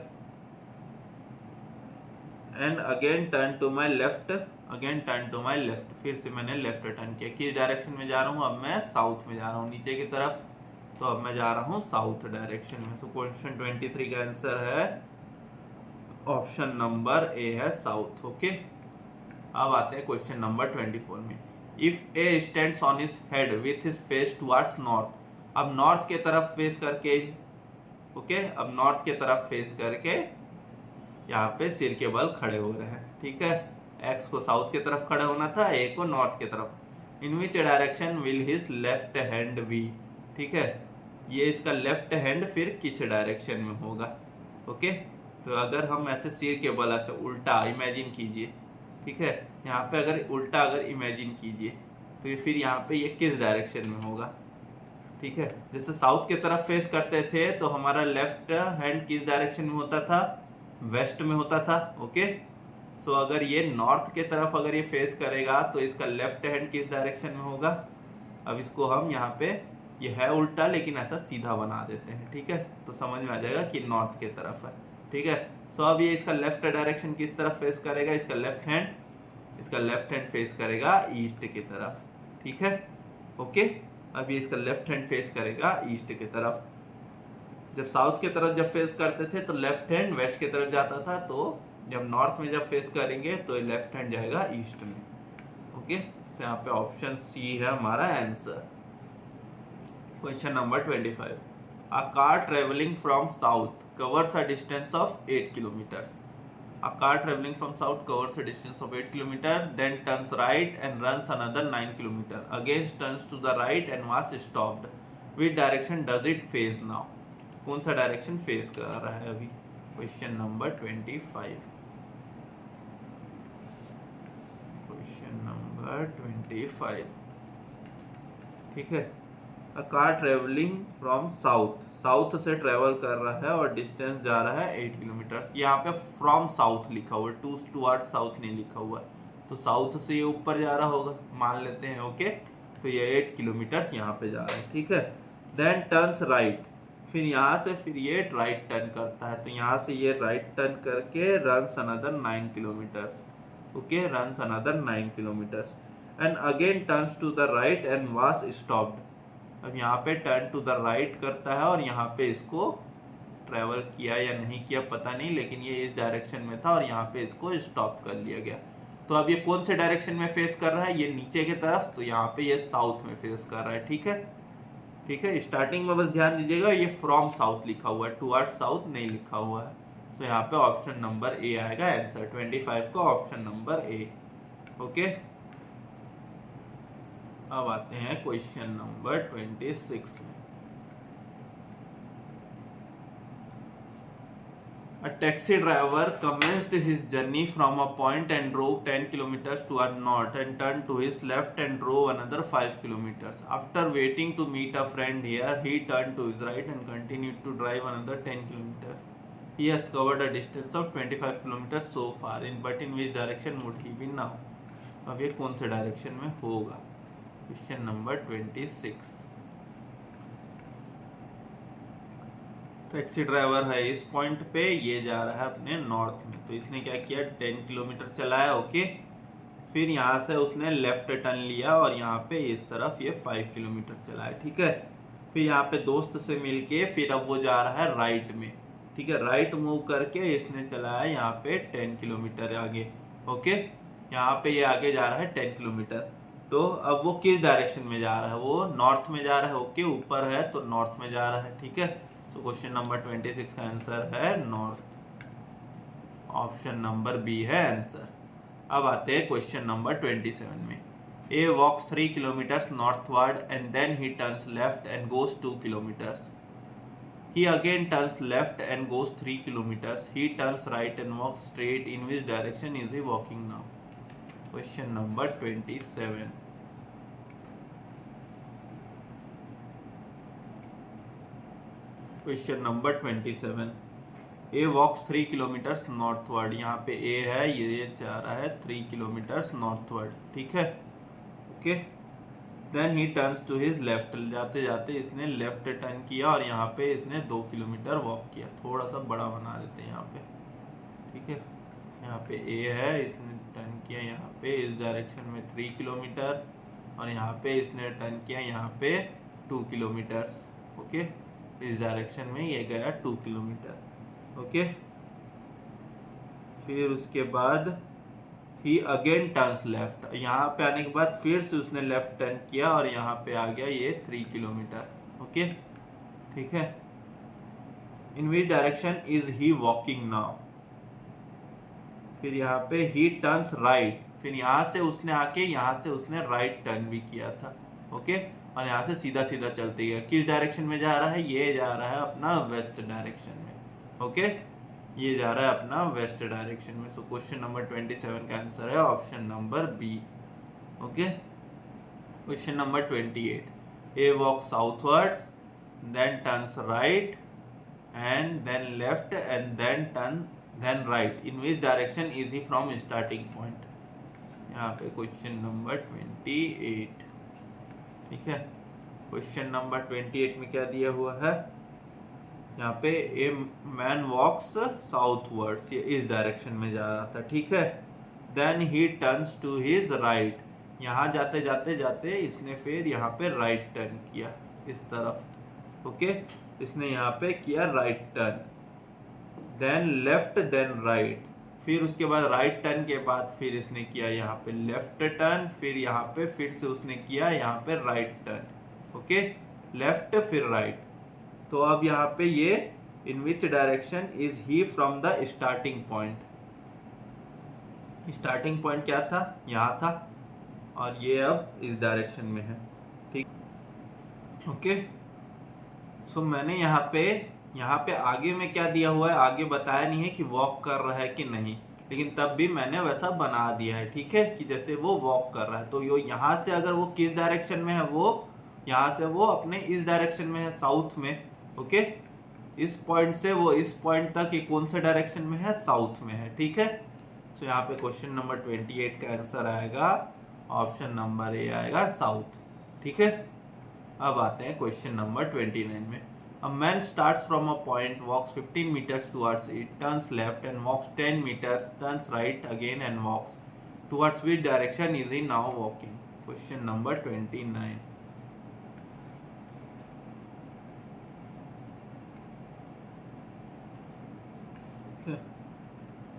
and again turn to my left, again turn to my left, फिर से मैंने लेफ्ट टर्न किया। किस डायरेक्शन में जा रहा हूँ, अब मैं साउथ में जा रहा हूँ, नीचे की तरफ, तो अब मैं जा रहा हूँ साउथ डायरेक्शन में। सो क्वेश्चन 23 का आंसर है ऑप्शन नंबर ए है साउथ। ओके, अब आते हैं क्वेश्चन नंबर 24 में। If A stands on his head with his face towards north, अब नॉर्थ के तरफ फेस करके, ओके, अब नॉर्थ के तरफ फेस करके यहाँ पे सिर के बल खड़े हो रहे हैं, ठीक है। एक्स को साउथ की तरफ खड़े होना था, ए को नॉर्थ की तरफ। In which direction will his left hand be, ठीक है, ये इसका लेफ्ट हैंड फिर किस डायरेक्शन में होगा। ओके, तो अगर हम ऐसे सिर के बल ऐसे उल्टा इमेजिन कीजिए, ठीक है, यहाँ पे अगर उल्टा अगर इमेजिन कीजिए तो ये फिर यहाँ पे ये किस डायरेक्शन में होगा, ठीक है। जैसे साउथ की तरफ फेस करते थे तो हमारा लेफ्ट हैंड किस डायरेक्शन में होता था, वेस्ट में होता था। ओके, सो अगर ये नॉर्थ के तरफ अगर ये फेस करेगा तो इसका लेफ्ट हैंड किस डायरेक्शन में होगा। अब इसको हम यहाँ पे, ये है उल्टा लेकिन ऐसा सीधा बना देते हैं, ठीक है, तो समझ में आ जाएगा कि नॉर्थ के तरफ है, ठीक है। सो अब ये इसका लेफ्ट डायरेक्शन किस तरफ फेस करेगा, इसका लेफ्ट हैंड फेस करेगा ईस्ट की तरफ, ठीक है। ओके, अब ये इसका लेफ्ट हैंड फेस करेगा ईस्ट की तरफ। जब साउथ की तरफ जब फेस करते थे तो लेफ्ट हैंड वेस्ट की तरफ जाता था, तो जब नॉर्थ में जब फेस करेंगे तो लेफ्ट हैंड जाएगा ईस्ट में। ओके, तो यहाँ पे ऑप्शन सी है हमारा answer. Question number 25, a car travelling from south covers a distance of 8 kilometers. A car traveling from south covers a distance of 8 kilometers, then turns right and runs another 9 kilometers. Again turns to the right and was stopped. Which direction does it face now? कौन सा डायरेक्शन फेस कर रहा है अभी? Question number 25। क्वेश्चन नंबर 25, ठीक है। A car travelling from south से ट्रेवल कर रहा है और डिस्टेंस जा रहा है 8 किलोमीटर। यहाँ पे फ्रॉम साउथ लिखा हुआ है, टुवर्ड्स साउथ नहीं लिखा हुआ है, तो साउथ से ये ऊपर जा रहा होगा, मान लेते हैं। ओके, तो ये 8 किलोमीटर यहाँ पे जा रहा है, ठीक है। देन टर्न्स राइट, फिर यहाँ से फिर ये राइट टर्न करता है, तो यहाँ से ये राइट टर्न करके runs another 9 kilometres. Okay, runs another 9 kilometres and again turns to the right and was stopped. अब यहाँ पे टर्न टू द राइट करता है और यहाँ पे इसको ट्रेवल किया या नहीं किया पता नहीं, लेकिन ये इस डायरेक्शन में था और यहाँ पे इसको स्टॉप कर लिया गया। तो अब ये कौन से डायरेक्शन में फेस कर रहा है, ये नीचे की तरफ, तो यहाँ पे ये साउथ में फेस कर रहा है, ठीक है। ठीक है, स्टार्टिंग में बस ध्यान दीजिएगा ये फ्रॉम साउथ लिखा हुआ है, टुवर्ड्स साउथ नहीं लिखा हुआ है। सो यहाँ पे ऑप्शन नंबर ए आएगा आंसर 25 का, ऑप्शन नंबर ए। ओके, अब आते हैं क्वेश्चन नंबर 26 में। A taxi driver commenced his journey from a point and drove 10 kilometers to a north and turned to his left and drove another 5 kilometers. After waiting to meet a friend here, he turned to his right and continued to drive another 10 kilometers. He has covered a distance of 25 kilometers so far, but in which direction would he be now? अब ये कौन से डायरेक्शन में होगा? Question number 26। टैक्सी ड्राइवर है इस पॉइंट पे, ये जा रहा है अपने नॉर्थ में, तो इसने क्या किया 10 किलोमीटर चलाया। ओके, फिर यहाँ से उसने लेफ्ट टर्न लिया और यहाँ पे इस तरफ ये 5 किलोमीटर चलाया, ठीक है। फिर यहाँ पे दोस्त से मिलके फिर अब वो जा रहा है राइट में, ठीक है, राइट मूव करके इसने चलाया यहाँ पे 10 किलोमीटर आगे। ओके, यहाँ पे ये आगे जा रहा है 10 किलोमीटर। तो अब वो किस डायरेक्शन में जा रहा है, वो नॉर्थ में जा रहा है। ओके, ऊपर है तो नॉर्थ में जा रहा है, ठीक है। तो क्वेश्चन नंबर 26 का आंसर है नॉर्थ, ऑप्शन नंबर बी है आंसर। अब आते हैं क्वेश्चन नंबर 27 में। A walks 3 kilometres northward and then he turns left and goes 2 kilometres. He again turns left and goes 3 kilometers. He turns right and walks straight. In which direction is he walking now? Question number 27. Question number 27. A walks 3 kilometers northward. यहाँ पे A है, ये जा रहा है 3 kilometers northward, ठीक है। Okay, then he turns to his left, जाते जाते इसने लेफ्ट टर्न किया और यहाँ पे इसने 2 किलोमीटर वॉक किया। थोड़ा सा बड़ा बना देते हैं यहाँ पे, ठीक है। यहाँ पे ए है, इसने टर्न किया यहाँ पे इस डायरेक्शन में 3 किलोमीटर और यहाँ पे इसने टर्न किया यहाँ पे 2 किलोमीटर्स, ओके, इस डायरेक्शन में ये गया 2 किलोमीटर। ओके, फिर उसके बाद ही अगेन टर्न्स लेफ्ट, यहाँ पे आने के बाद फिर से उसने लेफ्ट टर्न किया और यहाँ पे आ गया ये 3 किलोमीटर। ओके, ठीक है। In which direction is he walking now, फिर यहाँ पे ही टर्न्स राइट, फिर यहाँ से उसने आके यहाँ से उसने राइट टर्न भी किया था। ओके, और यहाँ से सीधा सीधा चलते गया। किस डायरेक्शन में जा रहा है? ये जा रहा है अपना वेस्ट डायरेक्शन में। ओके, ये जा रहा है अपना वेस्ट डायरेक्शन में। सो क्वेश्चन नंबर 27 का आंसर है option number B. Okay, question number 28, A walk southwards then turns right and then left and then turn then right, in which direction is he from starting point? यहाँ पे क्वेश्चन नंबर 28, ठीक है। क्वेश्चन नंबर 28 में क्या दिया हुआ है? यहाँ पे ए मैन वॉक्स साउथवर्ड्स, ये इस डायरेक्शन में जा रहा था, ठीक है। Then he turns to his right, यहाँ जाते जाते जाते इसने फिर यहाँ पे राइट टर्न किया इस तरफ। ओके, इसने यहाँ पे किया right turn, then left then right, फिर उसके बाद राइट टर्न के बाद फिर इसने किया यहाँ पे लेफ्ट टर्न, फिर यहाँ पे फिर से उसने किया यहाँ पे राइट टर्न। ओके, लेफ्ट फिर राइट। तो अब यहाँ पे ये in which direction is he from the starting point, starting point क्या था? यहाँ था, और ये अब इस डायरेक्शन में है, ठीक। ओके, सो मैंने यहाँ पे आगे में क्या दिया हुआ है, आगे बताया नहीं है कि वॉक कर रहा है कि नहीं, लेकिन तब भी मैंने वैसा बना दिया है, ठीक है, कि जैसे वो वॉक कर रहा है। तो यो यहाँ से अगर वो किस डायरेक्शन में है, वो यहाँ से वो अपने इस डायरेक्शन में है, साउथ में। ओके, इस पॉइंट से वो इस पॉइंट तक ये कौन से डायरेक्शन में है? साउथ में है, ठीक है। सो यहाँ पे क्वेश्चन नंबर 28 का आंसर आएगा ऑप्शन नंबर ए आएगा, साउथ, ठीक है। अब आते हैं क्वेश्चन नंबर 29 में। A man starts from a point, walks 15 meters towards it, turns left and walks 10 meters, turns right again and walks. Towards which direction is he now walking? Question number 29. Okay.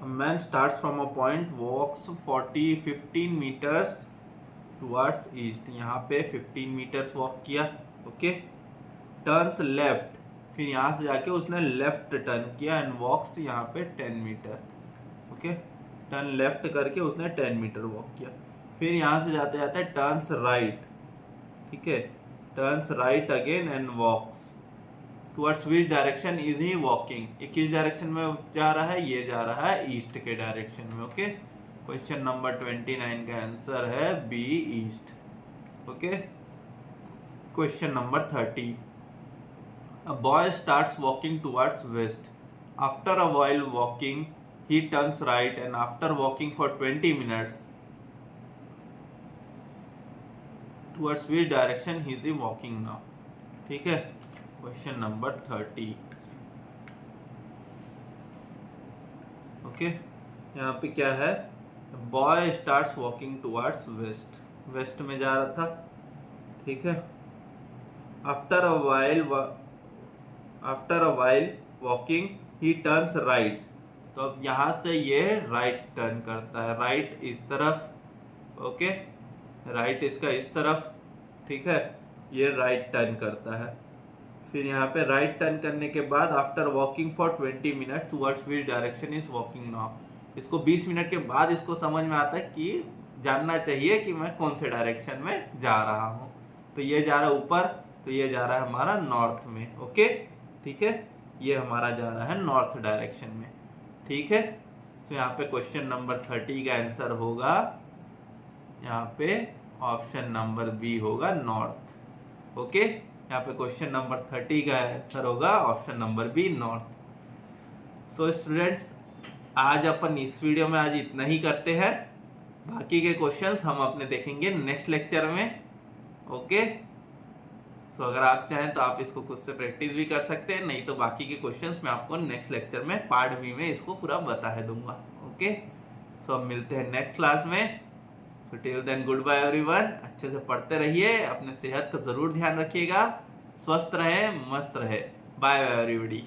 A man starts from a point, walks 15 meters towards east. यहाँ पे 15 meters walk किया। ओके, टर्न्स लेफ्ट, फिर यहाँ से जाके उसने लेफ्ट टर्न किया एंड वॉक्स यहाँ पे 10 मीटर। ओके, टर्न लेफ्ट करके उसने 10 मीटर वॉक किया। फिर यहाँ से जाते जाते टर्न्स राइट, ठीक है, turns right again and walks. Towards which direction is he walking, ये किस डायरेक्शन में जा रहा है? ये जा रहा है ईस्ट के डायरेक्शन में। ओके, क्वेश्चन नंबर 29 का आंसर है B, east. Okay, question number 30, a boy starts walking towards west. After a while walking, he turns right and after walking for 20 minutes, towards which direction he is walking now? ठीक है, क्वेश्चन नंबर 30। ओके, यहाँ पे क्या है? Boy starts walking towards west, west में जा रहा था, ठीक है। After a while walking he turns right, तो अब यहाँ से ये राइट टर्न करता है, राइट इस तरफ। ओके, राइट इसका इस तरफ, ठीक है, ये राइट टर्न करता है। फिर यहाँ पे राइट टर्न करने के बाद after walking for 20 minute towards which direction is walking now, इसको 20 मिनट के बाद इसको समझ में आता है कि जानना चाहिए कि मैं कौन से डायरेक्शन में जा रहा हूँ। तो ये जा रहा है ऊपर, तो ये जा रहा है हमारा नॉर्थ में। ओके, ठीक है, ये हमारा जा रहा है नॉर्थ डायरेक्शन में, ठीक है। तो यहाँ पे क्वेश्चन नंबर 30 का आंसर होगा यहाँ पे ऑप्शन नंबर बी होगा, नॉर्थ। ओके, यहाँ पे क्वेश्चन नंबर 30 का आंसर होगा option number B, north. So students, आज अपन इस वीडियो में आज इतना ही करते हैं। बाकी के क्वेश्चंस हम अपने देखेंगे नेक्स्ट लेक्चर में। ओके, सो अगर आप चाहें तो आप इसको खुद से प्रैक्टिस भी कर सकते हैं, नहीं तो बाकी के क्वेश्चंस मैं आपको नेक्स्ट लेक्चर में पार्ट बी में इसको पूरा बता दूंगा। ओके, सो अब मिलते हैं नेक्स्ट क्लास में। So till then good bye everyone, अच्छे से पढ़ते रहिए, अपने सेहत का ज़रूर ध्यान रखिएगा। स्वस्थ रहे, मस्त रहे। Bye bye everybody.